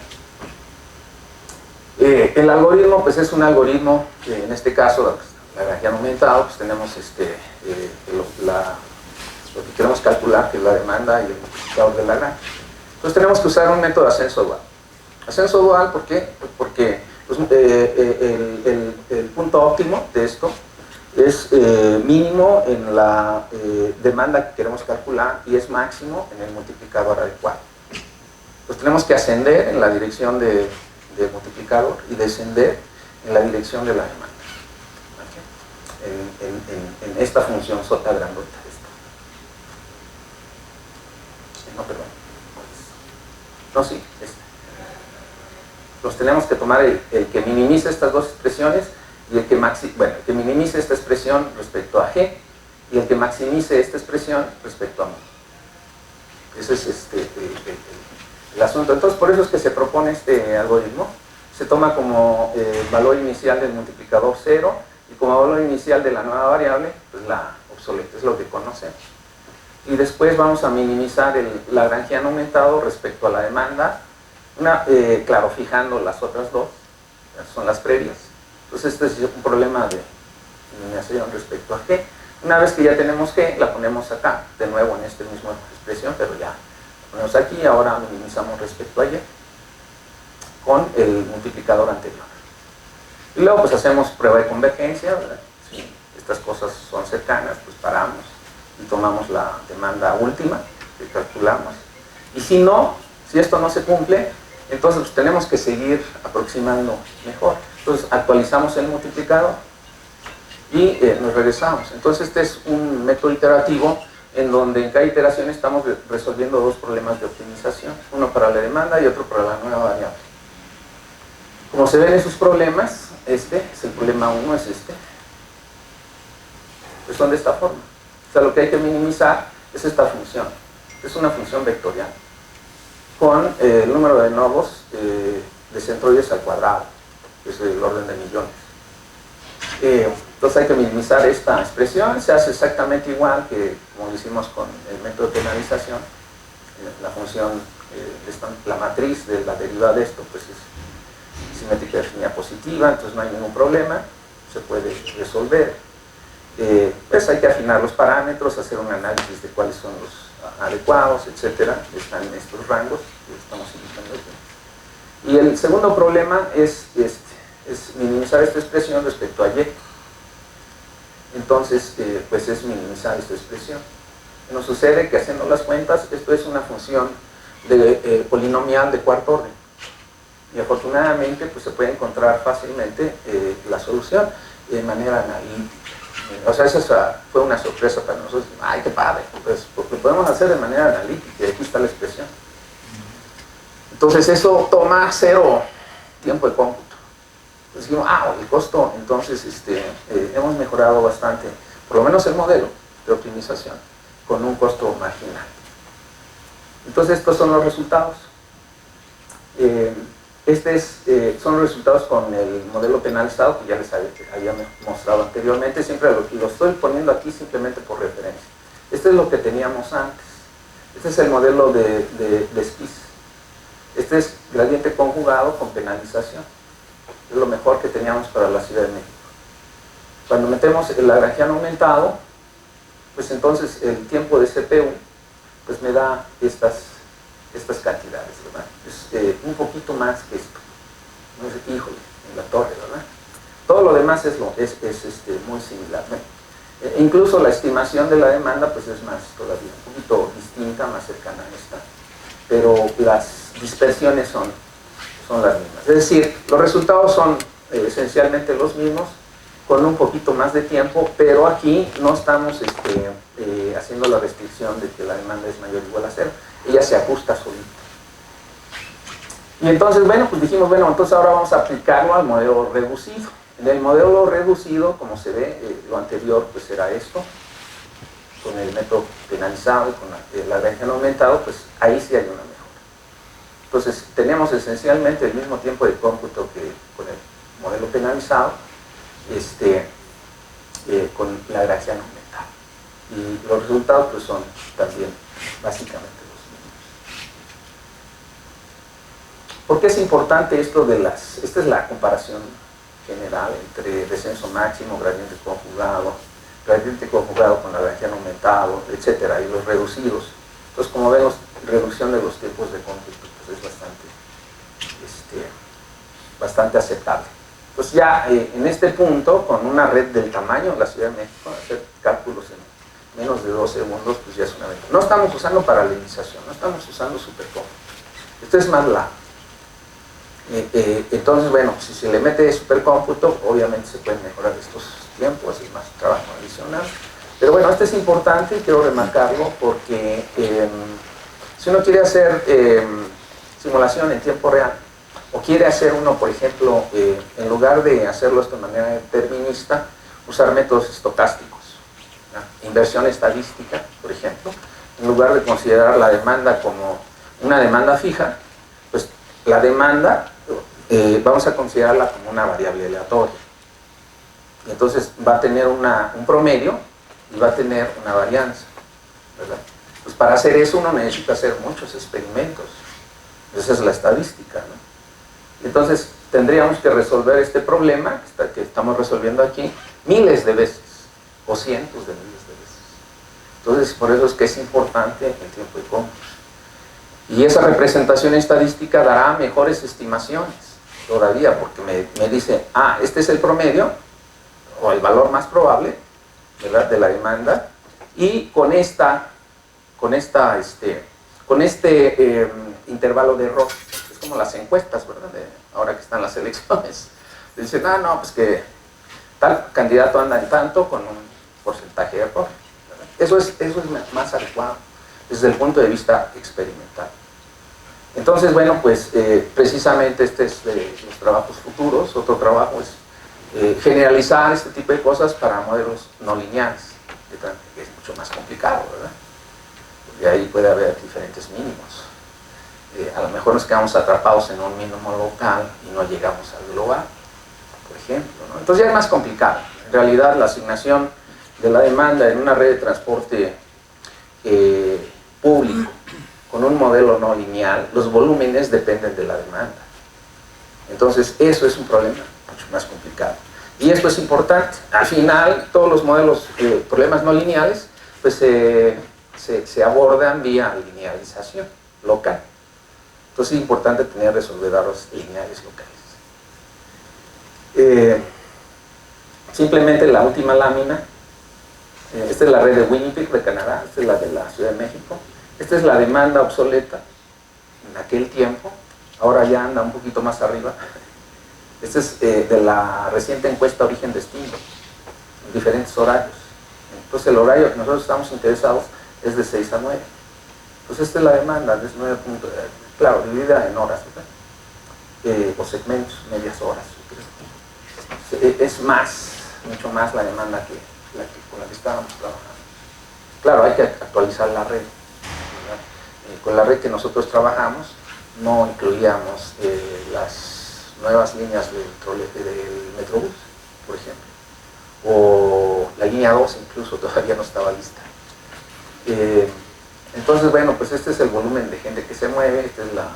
El algoritmo pues es un algoritmo que en este caso, Lagrangiano aumentado, pues tenemos lo que queremos calcular, que es la demanda y el multiplicador de Lagrange. Entonces tenemos que usar un método de ascenso dual. Ascenso dual, ¿por qué? Pues porque pues, el punto óptimo de esto es mínimo en la demanda que queremos calcular y es máximo en el multiplicador adecuado. Pues tenemos que ascender en la dirección del multiplicador y descender en la dirección de la demanda. ¿Okay? En esta función sota grandota. No, perdón. No, sí. Entonces tenemos que tomar el que minimice estas dos expresiones y el que minimice esta expresión respecto a G y el que maximice esta expresión respecto a mu. Ese es el asunto. Entonces por eso es que se propone este algoritmo. Se toma como valor inicial del multiplicador 0 y como valor inicial de la nueva variable, pues la obsoleta, es lo que conocemos. Y después vamos a minimizar el Lagrangiano aumentado respecto a la demanda, claro, fijando las otras dos, son las previas. Entonces este es un problema de minimización respecto a G. Una vez que ya tenemos G, la ponemos acá, de nuevo en esta misma expresión, pero ya la ponemos aquí y ahora minimizamos respecto a Y. con el multiplicador anterior. Y luego pues hacemos prueba de convergencia, ¿verdad? Si estas cosas son cercanas, pues paramos y tomamos la demanda última que calculamos. Y si no, si esto no se cumple, entonces pues, tenemos que seguir aproximando mejor. Entonces actualizamos el multiplicador y nos regresamos. Entonces este es un método iterativo en donde en cada iteración estamos resolviendo dos problemas de optimización, uno para la demanda y otro para la nueva variable. Como se ven esos problemas, este es el problema 1, es este, pues son de esta forma. O sea, lo que hay que minimizar es esta función, es una función vectorial con el número de nodos de centroides al cuadrado, que es el orden de millones. Entonces hay que minimizar esta expresión, se hace exactamente igual que como lo hicimos con el método de penalización. La función, la matriz de la derivada de esto pues es simétrica de definida positiva, entonces no hay ningún problema, se puede resolver. Pues hay que afinar los parámetros, hacer un análisis de cuáles son los adecuados, etcétera. Están en estos rangos que estamos indicando aquí. Y el segundo problema es minimizar esta expresión respecto a y. Entonces, pues es minimizar esta expresión. Nos sucede que haciendo las cuentas, esto es una función de polinomial de cuarto orden. Y afortunadamente, pues se puede encontrar fácilmente la solución de manera analítica. O sea, esa fue una sorpresa para nosotros. ¡Ay, qué padre! Pues porque lo podemos hacer de manera analítica, y aquí está la expresión. Entonces, eso toma 0 tiempo de cómputo. Entonces dijimos, el costo, entonces hemos mejorado bastante, por lo menos el modelo de optimización, con un costo marginal. Entonces estos son los resultados. Son los resultados con el modelo penalizado que ya les había mostrado anteriormente. Siempre lo estoy poniendo aquí simplemente por referencia. Este es lo que teníamos antes. Este es el modelo de Spies. Este es gradiente conjugado con penalización. Es lo mejor que teníamos para la Ciudad de México. Cuando metemos el lagrangiano aumentado, pues entonces el tiempo de CPU pues me da estas cantidades, ¿verdad? Es un poquito más que esto. No es, híjole, en la torre, ¿verdad? Todo lo demás es muy similar, ¿no? Incluso la estimación de la demanda pues es más todavía, un poquito distinta, más cercana a esta, pero las dispersiones son las mismas. Es decir, los resultados son esencialmente los mismos, con un poquito más de tiempo, pero aquí no estamos haciendo la restricción de que la demanda es mayor o igual a 0. Ella se ajusta solita. Y entonces, bueno, pues dijimos, bueno, entonces ahora vamos a aplicarlo al modelo reducido. En el modelo reducido, como se ve, lo anterior pues era esto, con el método penalizado y con el lagrangiano aumentado, pues ahí sí hay una mejora. Entonces, tenemos esencialmente el mismo tiempo de cómputo que con el modelo penalizado, con lagrangiano aumentado. Y los resultados pues son también básicamente los mismos. ¿Por qué es importante esto de esta es la comparación general entre descenso máximo, gradiente conjugado con lagrangiano aumentado, etcétera, y los reducidos? Entonces, como vemos, reducción de los tiempos de cómputo pues es bastante aceptable. Entonces ya en este punto, con una red del tamaño de la Ciudad de México, hacer cálculos en menos de 2 segundos, pues ya es una ventaja. No estamos usando paralelización, no estamos usando supercómputo. Esto es más largo. Entonces, bueno, si se le mete supercómputo, obviamente se pueden mejorar estos tiempos, es más trabajo adicional. Pero bueno, esto es importante y quiero remarcarlo porque si uno quiere hacer simulación en tiempo real, o quiere hacer uno, por ejemplo, en lugar de hacerlo esto de manera determinista, usar métodos estocásticos, ¿no? Inversión estadística, por ejemplo, en lugar de considerar la demanda como una demanda fija, pues la demanda vamos a considerarla como una variable aleatoria. Y entonces va a tener un promedio y va a tener una varianza, ¿verdad? Pues para hacer eso uno necesita hacer muchos experimentos. Esa es la estadística, ¿no? Entonces tendríamos que resolver este problema que estamos resolviendo aquí miles de veces o cientos de miles de veces. Entonces por eso es que es importante el tiempo de cómputo. Y esa representación estadística dará mejores estimaciones todavía, porque me dice, este es el promedio, o el valor más probable, ¿verdad?, de la demanda, y con este intervalo de error, es como las encuestas, ¿verdad?, ahora que están las elecciones, dicen, no, pues que tal candidato anda en tanto con un porcentaje de error, ¿verdad? Eso es más adecuado desde el punto de vista experimental. Entonces, bueno, pues precisamente este es de los trabajos futuros. Otro trabajo es generalizar este tipo de cosas para modelos no lineales, que es mucho más complicado, ¿verdad? Porque ahí puede haber diferentes mínimos. A lo mejor nos quedamos atrapados en un mínimo local y no llegamos al global, por ejemplo, ¿no? Entonces ya es más complicado. En realidad la asignación de la demanda en una red de transporte público con un modelo no lineal, los volúmenes dependen de la demanda. Entonces eso es un problema mucho más complicado. Y esto es importante. Al final todos los modelos, problemas no lineales, pues se abordan vía linealización local. Entonces es importante tener resolvedores lineales locales. Simplemente la última lámina, esta es la red de Winnipeg de Canadá, esta es la de la Ciudad de México, esta es la demanda obsoleta en aquel tiempo, ahora ya anda un poquito más arriba. Esta es de la reciente encuesta origen-destino, en diferentes horarios. Entonces el horario que nosotros estamos interesados es de 6 a 9. Entonces esta es la demanda, es 9 puntos, claro, dividida en horas, ¿verdad? O segmentos, medias horas. Es mucho más la demanda con la que estábamos trabajando. Claro, hay que actualizar la red, ¿verdad? Con la red que nosotros trabajamos no incluíamos las nuevas líneas del Metrobús, por ejemplo, o la línea 2 incluso todavía no estaba lista. Entonces, bueno, pues este es el volumen de gente que se mueve, esta es la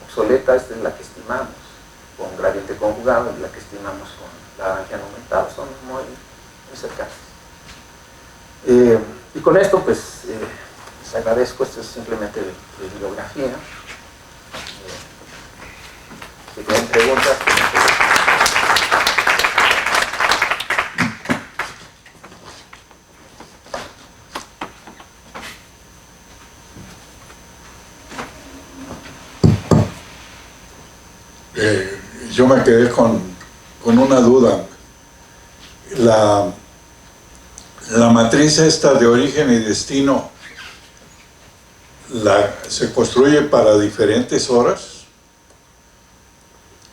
obsoleta, esta es la que estimamos con gradiente conjugado y la que estimamos con Lagrangian aumentado, son muy cercanas. Y con esto, pues, les agradezco. Esto es simplemente bibliografía. Si tienen preguntas, yo me quedé con una duda. La matriz esta de origen y destino, ¿se construye para diferentes horas?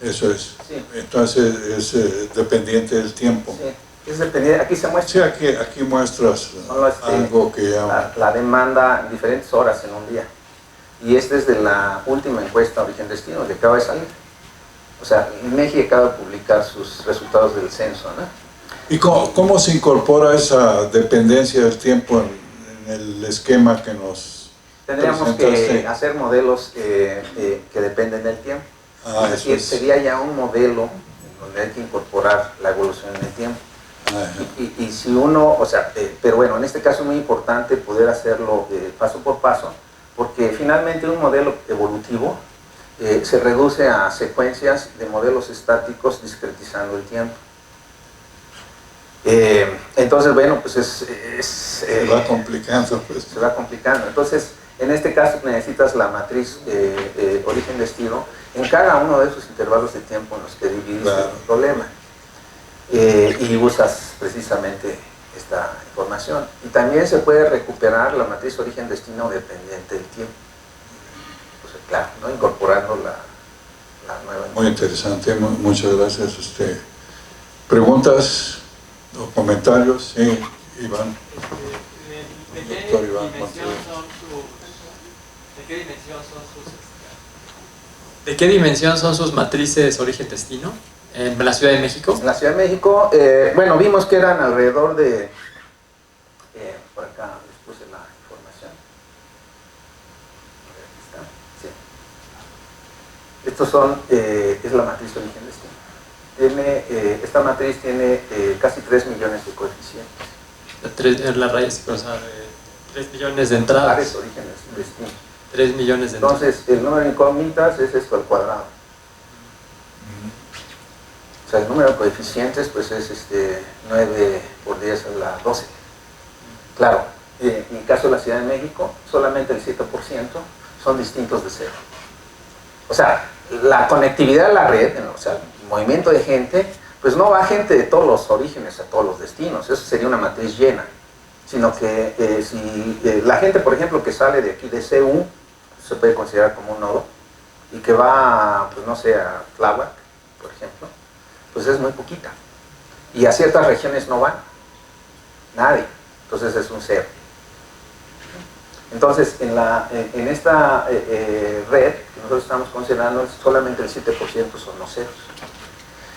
Eso es. Sí. Entonces es dependiente del tiempo. Sí, es dependiente. Aquí se muestra. Sí, aquí muestras algo que llama. La demanda en diferentes horas en un día. Y esta es de la última encuesta origen-destino que acaba de salir. O sea, INEGI acaba de publicar sus resultados del censo, ¿no? ¿Y cómo se incorpora esa dependencia del tiempo en el esquema que nos tendríamos que hacer modelos que dependen del tiempo? Es decir, sería ya un modelo donde hay que incorporar la evolución en el tiempo. Y si uno, o sea, pero bueno, en este caso es muy importante poder hacerlo paso por paso, porque finalmente un modelo evolutivo se reduce a secuencias de modelos estáticos discretizando el tiempo. Entonces, bueno, pues se va complicando. Pues. Se va complicando. Entonces, en este caso necesitas la matriz origen-destino en cada uno de esos intervalos de tiempo en los que divides el problema. Y usas precisamente esta información. Y también se puede recuperar la matriz origen-destino dependiente del tiempo. Pues, claro, ¿no? Incorporando la nueva información. Muy interesante, muchas gracias. ¿Preguntas o comentarios? Sí, Iván. ¿De qué dimensión son sus matrices origen-destino en la Ciudad de México? En la Ciudad de México, bueno, vimos que eran alrededor de, por acá les puse la información. Aquí está, sí. Estos son, es la matriz origen-destino. Esta matriz tiene casi 3 millones de coeficientes. La raíz, o sea, 3 millones de entradas. Pares, orígenes, destino. 3 millones de Entonces, el número de incógnitas es esto al cuadrado. O sea, el número de coeficientes pues es 9 por 10 a la 12. Claro, en el caso de la Ciudad de México, solamente el 7% son distintos de cero. O sea, la conectividad de la red, o sea, el movimiento de gente, pues no va gente de todos los orígenes a todos los destinos, eso sería una matriz llena. Sino que si la gente, por ejemplo, que sale de aquí de CU, se puede considerar como un nodo, y que va, pues no sé, a Tláhuac, por ejemplo, pues es muy poquita. Y a ciertas regiones no van, nadie. Entonces es un cero. Entonces, en esta red que nosotros estamos considerando, solamente el 7% son los ceros.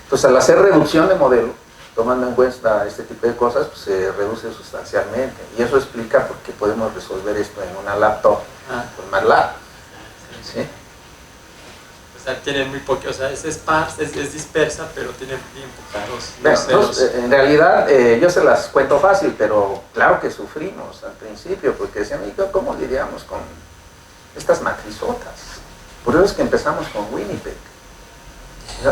Entonces, al hacer reducción de modelo, tomando en cuenta este tipo de cosas, pues se reduce sustancialmente. Y eso explica por qué podemos resolver esto en una laptop con MATLAB. ¿Sí? O sea, tienen muy poco, o sea, es sparse, es dispersa, pero tiene bien pocos Bueno, ceros. en realidad, yo se las cuento fácil, pero claro que sufrimos al principio, porque decían, ¿cómo lidiamos con estas matrizotas? Por eso es que empezamos con Winnipeg.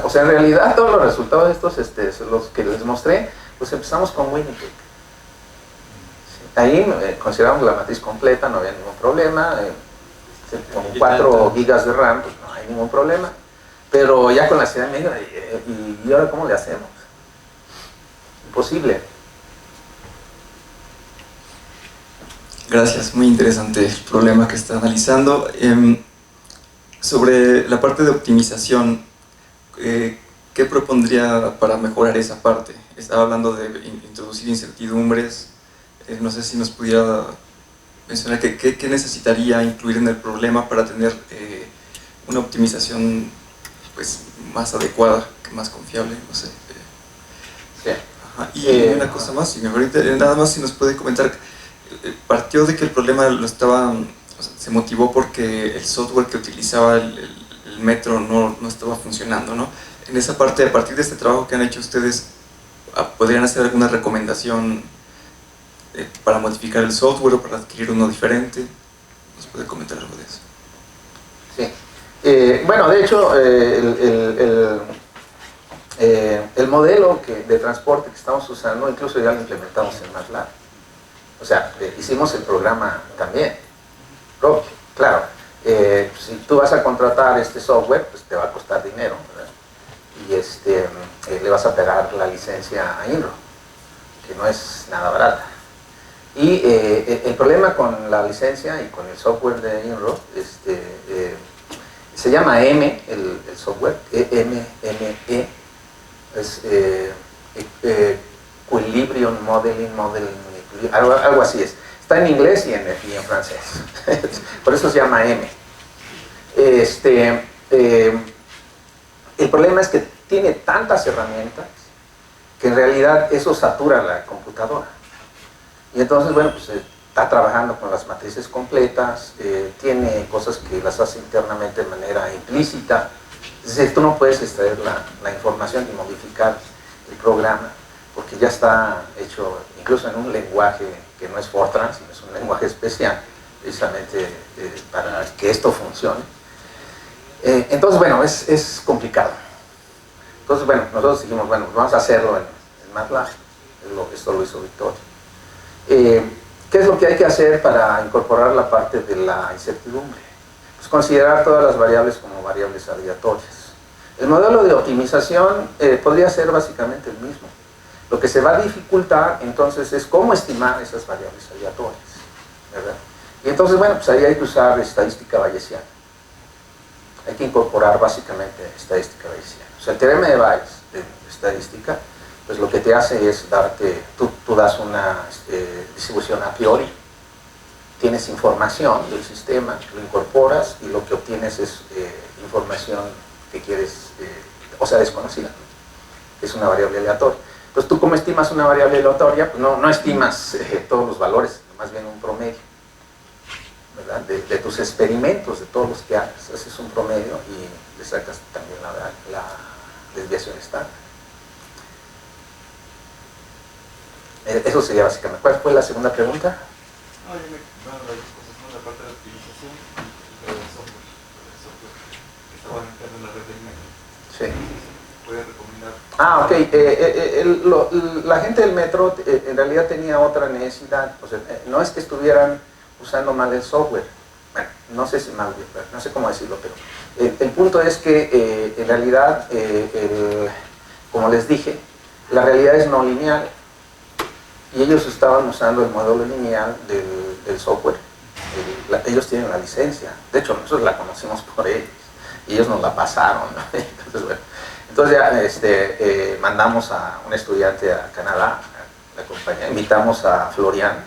O sea, en realidad todos los resultados de estos, los que les mostré, pues empezamos con Winnipeg. Sí, ahí consideramos la matriz completa, no había ningún problema. Con 4 gigas de RAM, pues no hay ningún problema. Pero ya con la Ciudad de México, ¿y ahora cómo le hacemos? Imposible. Gracias, muy interesante el problema que está analizando. Sobre la parte de optimización, ¿qué propondría para mejorar esa parte? Estaba hablando de introducir incertidumbres, no sé si nos pudiera mencionar qué necesitaría incluir en el problema para tener una optimización pues, más adecuada, más confiable, no sé. Sí. Ajá. Y una cosa más, si me permite, nada más si nos puede comentar, partió de que el problema o sea, se motivó porque el software que utilizaba el metro no estaba funcionando, ¿no? En esa parte, a partir de este trabajo que han hecho ustedes, ¿podrían hacer alguna recomendación para modificar el software o para adquirir uno diferente? ¿Nos puede comentar algo de eso? Sí. Bueno, de hecho, el modelo de transporte que estamos usando, incluso ya lo implementamos en MATLAB. O sea, hicimos el programa también propio, claro. Si tú vas a contratar este software, pues te va a costar dinero, ¿verdad? Y le vas a pegar la licencia a INRO, que no es nada barata. Y el problema con la licencia y con el software de INRO, se llama M, el software, M-E, es Equilibrium Modeling, algo así es. Está en inglés y en francés, por eso se llama M. El problema es que tiene tantas herramientas que en realidad eso satura la computadora. Y entonces, bueno, pues está trabajando con las matrices completas, tiene cosas que las hace internamente de manera implícita. Es decir, tú no puedes extraer la información y modificar el programa, porque ya está hecho incluso en un lenguaje que no es Fortran, sino es un lenguaje especial, precisamente para que esto funcione. Entonces, bueno, es complicado. Entonces, bueno, nosotros dijimos, bueno, vamos a hacerlo en MATLAB. Esto lo hizo Victoria. ¿Qué es lo que hay que hacer para incorporar la parte de la incertidumbre? Pues considerar todas las variables como variables aleatorias. El modelo de optimización podría ser básicamente el mismo. Lo que se va a dificultar entonces es cómo estimar esas variables aleatorias, ¿verdad? Y entonces, bueno, pues ahí hay que usar estadística bayesiana. Hay que incorporar básicamente estadística bayesiana. O sea, el teorema de Bayes de estadística, pues lo que te hace es darte, tú das una distribución a priori, tienes información del sistema, lo incorporas y lo que obtienes es información que quieres, o sea, desconocida, es una variable aleatoria. Entonces, tú como estimas una variable aleatoria, pues no estimas todos los valores, más bien un promedio, ¿verdad? De tus experimentos, de todos los que haces, haces un promedio y le sacas también la desviación estándar. Eso sería básicamente. ¿Cuál fue la segunda pregunta? No, yo me las dos cosas, ¿no? La parte de la optimización y estaban entrando en la red del metro. Sí. ¿Puede recomendar? Ah, ok. La gente del metro en realidad tenía otra necesidad. O sea, no es que estuvieran usando mal el software. Bueno, no sé si mal, no sé cómo decirlo, pero el punto es que en realidad, como les dije, la realidad es no lineal. Y ellos estaban usando el modelo lineal del software. Ellos tienen la licencia. De hecho, nosotros la conocimos por ellos. Y ellos nos la pasaron, ¿no? Entonces, bueno. Entonces ya mandamos a un estudiante a Canadá, a la compañía, invitamos a Florian,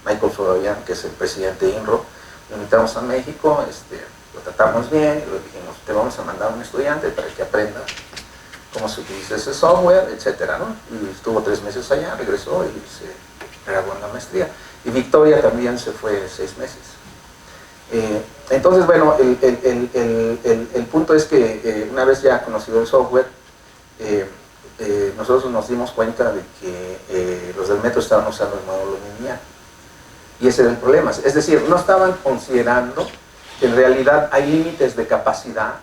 Michael Florian, que es el presidente de INRO, lo invitamos a México, lo tratamos bien, y le dijimos, te vamos a mandar un estudiante para que aprenda cómo se utiliza ese software, etcétera, ¿no? Y estuvo 3 meses allá, regresó y se graduó en la maestría. Y Victoria también se fue 6 meses. Entonces, bueno, el punto es que una vez ya conocido el software, nosotros nos dimos cuenta de que los del metro estaban usando el modelo lineal. Y ese era el problema. Es decir, no estaban considerando que en realidad hay límites de capacidad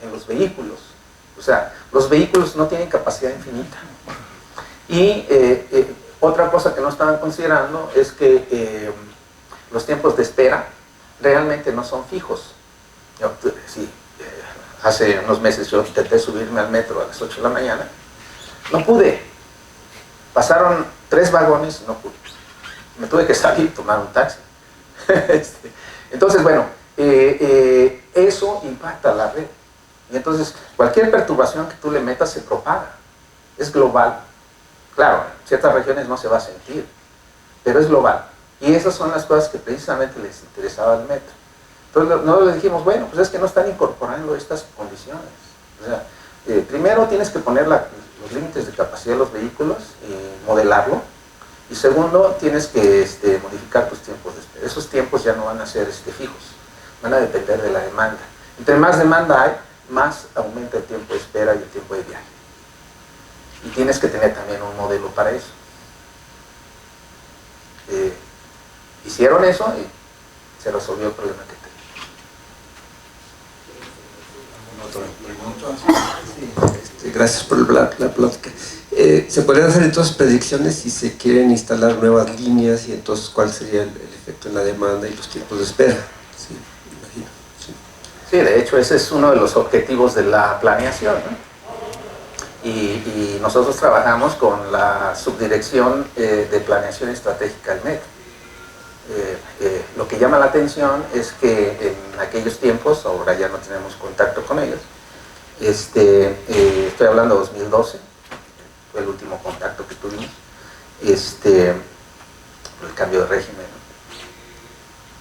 en los vehículos. O sea, los vehículos no tienen capacidad infinita. Y otra cosa que no estaban considerando es que los tiempos de espera realmente no son fijos. Hace unos meses yo intenté subirme al metro a las 8 de la mañana, no pude. Pasaron 3 vagones y no pude. Me tuve que salir y tomar un taxi. Entonces, bueno, eso impacta a la red. Y entonces, cualquier perturbación que tú le metas se propaga. Es global. Claro, en ciertas regiones no se va a sentir, pero es global. Y esas son las cosas que precisamente les interesaba al metro. Entonces nosotros les dijimos, bueno, pues es que no están incorporando estas condiciones. O sea, primero tienes que poner los límites de capacidad de los vehículos y modelarlo. Y segundo, tienes que modificar tus tiempos de espera. Esos tiempos ya no van a ser fijos, van a depender de la demanda. Entre más demanda hay, más aumenta el tiempo de espera y el tiempo de viaje. Y tienes que tener también un modelo para eso. Hicieron eso y se resolvió el problema que tenían. ¿Alguna otra pregunta? Sí, gracias por la plática. ¿Se podrían hacer entonces predicciones si se quieren instalar nuevas líneas y entonces cuál sería el efecto en la demanda y los tiempos de espera? Sí, me imagino. Sí. Sí, de hecho ese es uno de los objetivos de la planeación, ¿no? Y nosotros trabajamos con la subdirección de planeación estratégica del metro. Lo que llama la atención es que en aquellos tiempos, ahora ya no tenemos contacto con ellos, estoy hablando de 2012, fue el último contacto que tuvimos, por el cambio de régimen,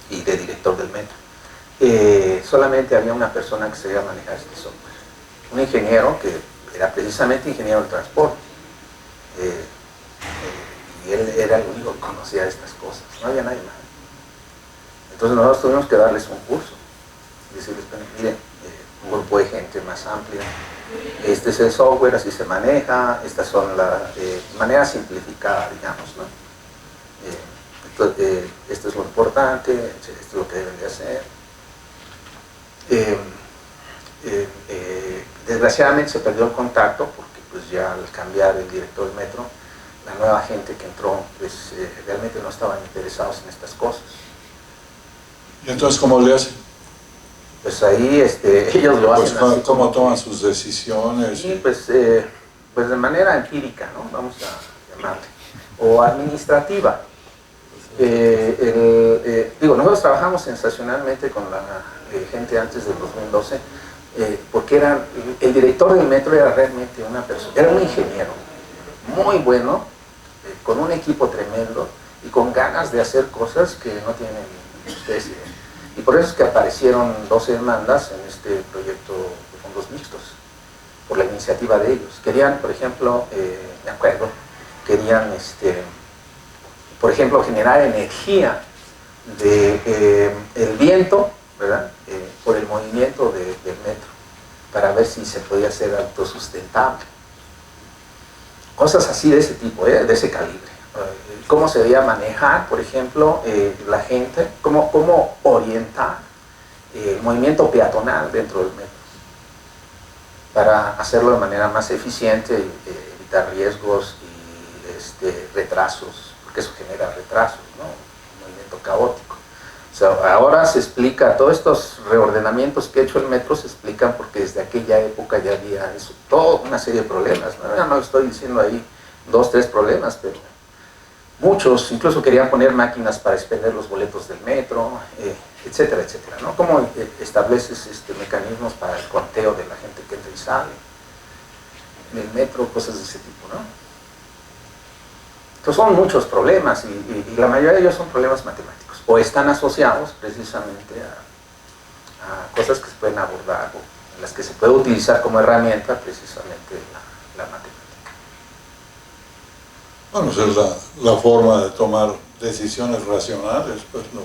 ¿no? Y de director del metro. Solamente había una persona que sabía manejar este software, un ingeniero que era precisamente ingeniero del transporte, y él era el único que conocía estas cosas, no había nadie más. Entonces nosotros tuvimos que darles un curso y decirles, miren, un grupo de gente más amplia, este es el software, así se maneja, estas son las maneras simplificadas, digamos, ¿no? Esto es lo importante, esto es lo que deben de hacer. Desgraciadamente se perdió el contacto porque pues ya al cambiar el director del metro, la nueva gente que entró pues realmente no estaban interesados en estas cosas. ¿Y entonces cómo le hacen? Pues ahí ellos lo hacen así. ¿Cómo toman sus decisiones? Sí, pues de manera empírica, ¿no? Vamos a llamarle, o administrativa. Nosotros trabajamos sensacionalmente con la gente antes del 2012, porque el director del metro era realmente una persona, era un ingeniero muy bueno, con un equipo tremendo y con ganas de hacer cosas que no tienen ustedes idea. Y por eso es que aparecieron 12 demandas en este proyecto de fondos mixtos, por la iniciativa de ellos. Querían, por ejemplo, me acuerdo, querían, por ejemplo, generar energía del viento, ¿verdad? Por el movimiento del metro, para ver si se podía hacer autosustentable. Cosas así de ese tipo, de ese calibre. Cómo se debía manejar, por ejemplo, la gente, cómo orientar el movimiento peatonal dentro del metro. para hacerlo de manera más eficiente, evitar riesgos y retrasos, porque eso genera retrasos, ¿no? Un movimiento caótico. O sea, ahora se explica, todos estos reordenamientos que ha hecho el metro se explican porque desde aquella época ya había eso, toda una serie de problemas, ¿no? Ya no estoy diciendo ahí 2, 3 problemas, pero muchos incluso querían poner máquinas para expender los boletos del metro, etcétera, etcétera, ¿no? ¿Cómo estableces mecanismos para el conteo de la gente que entra y sale en el metro? Cosas de ese tipo, ¿no? Entonces son muchos problemas y la mayoría de ellos son problemas matemáticos o están asociados precisamente a cosas que se pueden abordar o en las que se puede utilizar como herramienta precisamente la matemática. Bueno, esa es la forma de tomar decisiones racionales, pues no.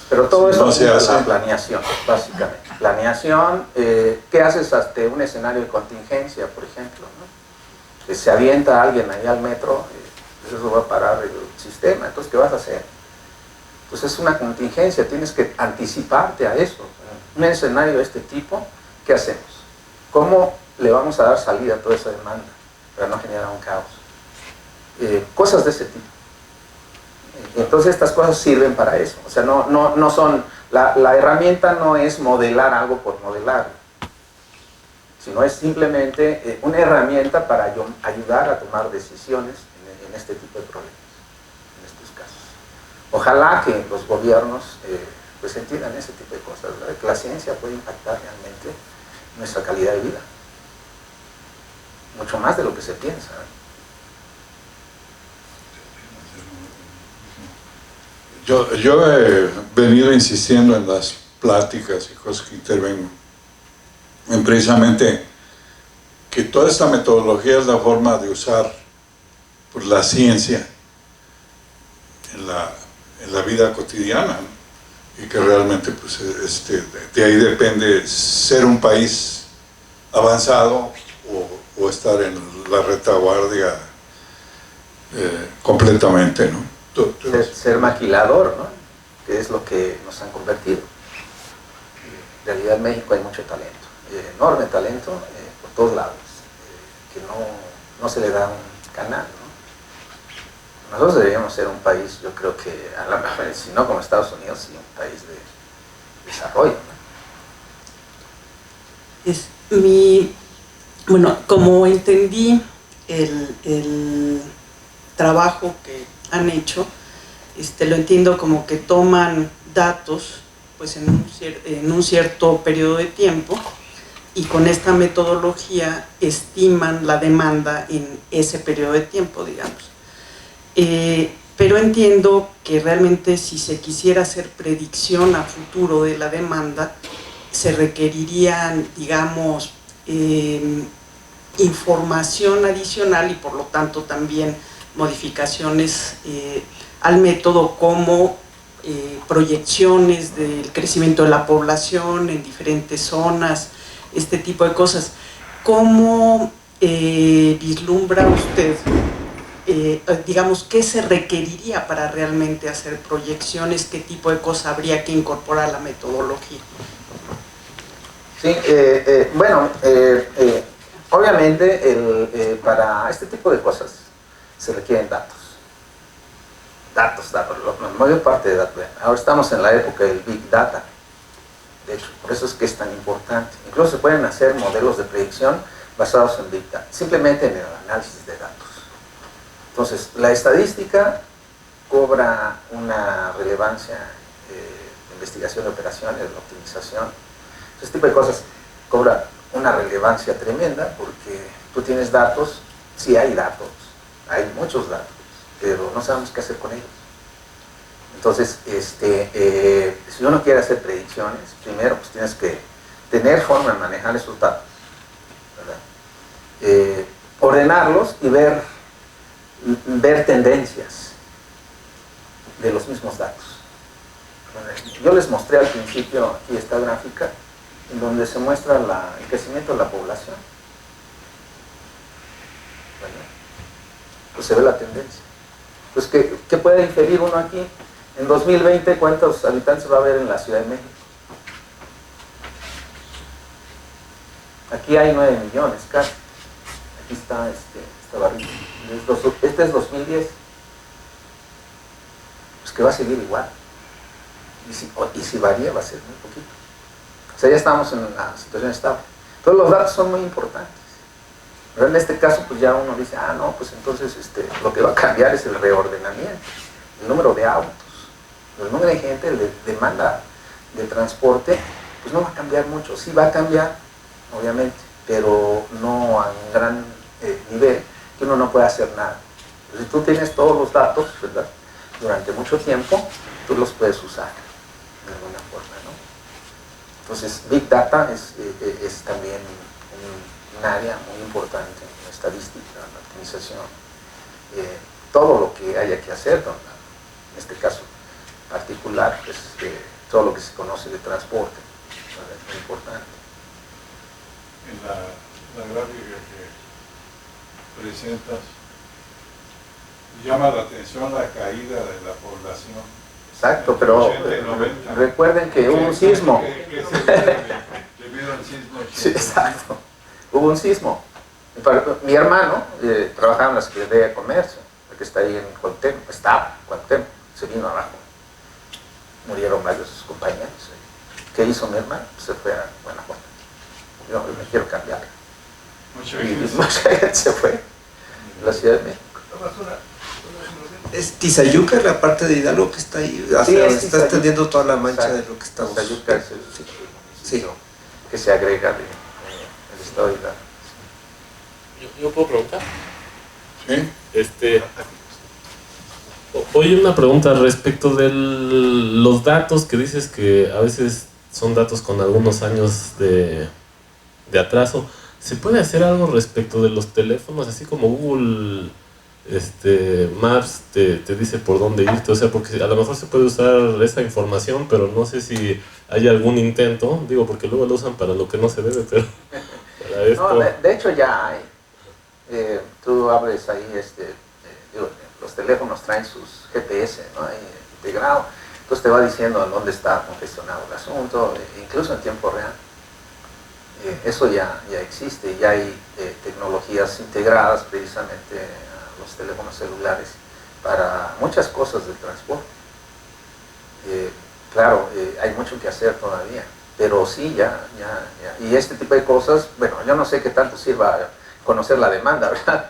Pero todo eso no se es hace. la planeación, básicamente. Planeación, ¿qué haces ante un escenario de contingencia, por ejemplo, ¿no? Que se avienta alguien ahí al metro, eso va a parar el sistema, entonces ¿qué vas a hacer? Pues es una contingencia, tienes que anticiparte a eso. Un escenario de este tipo, ¿qué hacemos? ¿Cómo le vamos a dar salida a toda esa demanda para no generar un caos? Cosas de ese tipo. Entonces estas cosas sirven para eso. O sea, no son, la herramienta no es modelar algo por modelar, sino es simplemente una herramienta para ayudar a tomar decisiones en este tipo de problemas, en estos casos. Ojalá que los gobiernos pues entiendan ese tipo de cosas, ¿verdad? Que la ciencia puede impactar realmente nuestra calidad de vida, mucho más de lo que se piensa, ¿verdad? Yo he venido insistiendo en las pláticas y cosas que intervengo, en precisamente que toda esta metodología es la forma de usar pues, la ciencia en la vida cotidiana, ¿no? Y que realmente pues, de ahí depende ser un país avanzado o estar en la retaguardia completamente, ¿no? Ser maquilador, ¿no? Que es lo que nos han convertido. En realidad en México hay mucho talento, enorme talento por todos lados, que no se le da un canal, ¿no? Nosotros deberíamos ser un país, yo creo que a lo mejor, si no como Estados Unidos, sí un país de desarrollo, ¿no? Bueno, como entendí el trabajo que han hecho, lo entiendo como que toman datos pues en un cierto periodo de tiempo y con esta metodología estiman la demanda en ese periodo de tiempo, digamos. Pero entiendo que realmente si se quisiera hacer predicción a futuro de la demanda, se requerirían, digamos, información adicional y por lo tanto también modificaciones al método como proyecciones del crecimiento de la población en diferentes zonas, este tipo de cosas. ¿Cómo vislumbra usted, digamos, qué se requeriría para realmente hacer proyecciones? ¿Qué tipo de cosas habría que incorporar a la metodología? Sí, bueno, obviamente para este tipo de cosas se requieren datos, la mayor parte de datos. Ahora estamos en la época del Big Data, de hecho, por eso es que es tan importante. Incluso se pueden hacer modelos de predicción basados en Big Data, simplemente en el análisis de datos. Entonces, la estadística cobra una relevancia en investigación de operaciones, de optimización. Este tipo de cosas cobra una relevancia tremenda porque tú tienes datos, sí hay datos, hay muchos datos, pero no sabemos qué hacer con ellos. Entonces, si uno quiere hacer predicciones, primero pues tienes que tener forma de manejar esos datos, ¿verdad? Ordenarlos y ver tendencias de los mismos datos. Yo les mostré al principio aquí esta gráfica en donde se muestra el crecimiento de la población. Bueno, pues se ve la tendencia. Pues, ¿qué puede inferir uno aquí? En 2020, ¿cuántos habitantes va a haber en la Ciudad de México? Aquí hay 9 millones casi. Aquí está esta barrita. Este es 2010. Pues que va a seguir igual. Y si varía, va a ser muy poquito. O sea, ya estamos en una situación estable. Todos los datos son muy importantes. Pero en este caso, pues ya uno dice, no, pues entonces lo que va a cambiar es el reordenamiento, el número de autos, el número de gente, la demanda de transporte, pues no va a cambiar mucho. Sí va a cambiar, obviamente, pero no a un gran nivel que uno no puede hacer nada. Si tú tienes todos los datos, ¿verdad?, durante mucho tiempo, tú los puedes usar de alguna forma, ¿no? Entonces, Big Data es también un área muy importante en la estadística, en la optimización, todo lo que haya que hacer, en este caso particular, pues, todo lo que se conoce de transporte, es muy importante. En la gráfica que presentas, llama la atención la caída de la población. Exacto, pero 80 y 90. recuerden que hubo un sismo. Debido al sismo. Sí, exacto. Hubo un sismo. Mi hermano trabajaba en la Secretaría de Comercio, que está ahí en Cuauhtémoc, estaba en Cuauhtémoc, se vino abajo. Murieron varios de sus compañeros. ¿Qué hizo mi hermano? Se fue a Guanajuato. Yo me quiero cambiar. Mucha gente se fue a la Ciudad de México. Es Tizayuca, la parte de Hidalgo que está ahí, Sí, hacia es donde está extendiendo toda la mancha Exacto. de lo que estamos. Tizayuca es el Sí. que se agrega del estado de Hidalgo. ¿Yo puedo preguntar? ¿Sí? Oye, una pregunta respecto de los datos que dices que a veces son datos con algunos años de atraso. ¿Se puede hacer algo respecto de los teléfonos? Así como Google Maps te dice por dónde irte, o sea, porque a lo mejor se puede usar esa información, pero no sé si hay algún intento, digo, porque luego lo usan para lo que no se debe, pero para esto... No, de hecho ya hay. Tú abres ahí, los teléfonos traen sus GPS, ¿no?, ahí integrado, entonces te va diciendo en dónde está congestionado el asunto, incluso en tiempo real. Eso ya existe, ya hay tecnologías integradas precisamente a los teléfonos celulares para muchas cosas del transporte. Claro, hay mucho que hacer todavía, pero sí, ya. Y este tipo de cosas, bueno, yo no sé qué tanto sirva conocer la demanda, ¿verdad?,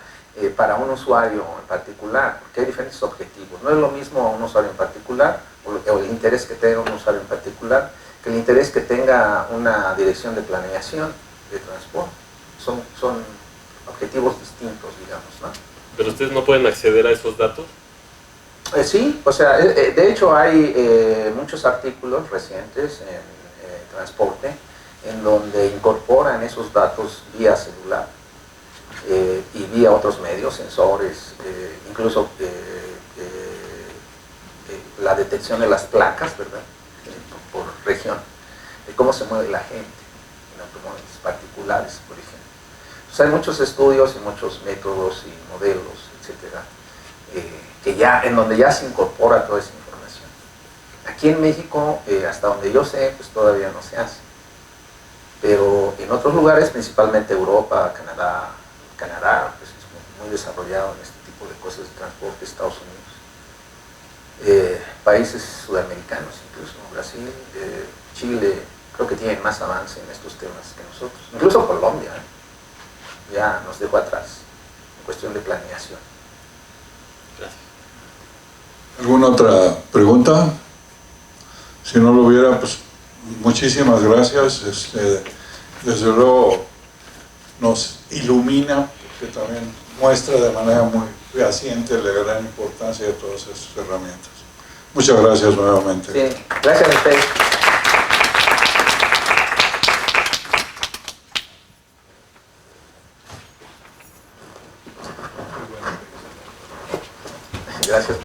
para un usuario en particular, porque hay diferentes objetivos. No es lo mismo un usuario en particular, o el interés que tenga un usuario en particular, que el interés que tenga una dirección de planeación de transporte. Son objetivos distintos, digamos, ¿no? ¿Pero ustedes no pueden acceder a esos datos? Sí, o sea, de hecho hay muchos artículos recientes en transporte en donde incorporan esos datos vía celular y vía otros medios, sensores, incluso la detección de las placas, ¿verdad?, por región, de cómo se mueve la gente en automóviles particulares, por ejemplo. Entonces hay muchos estudios y muchos métodos y modelos, etcétera, en donde ya se incorpora toda esa información. Aquí en México, hasta donde yo sé, pues todavía no se hace. Pero en otros lugares, principalmente Europa, Canadá, pues es muy desarrollado en este tipo de cosas de transporte, Estados Unidos. Países sudamericanos, incluso Brasil, Chile, creo que tienen más avance en estos temas que nosotros. Incluso Colombia, ya nos dejó atrás en cuestión de planeación. Gracias. ¿Alguna otra pregunta? Si no lo hubiera, pues muchísimas gracias. Desde luego nos ilumina, porque también muestra de manera muy fehaciente la gran importancia de todas esas herramientas. Muchas gracias nuevamente. Sí, gracias a ustedes. Gracias.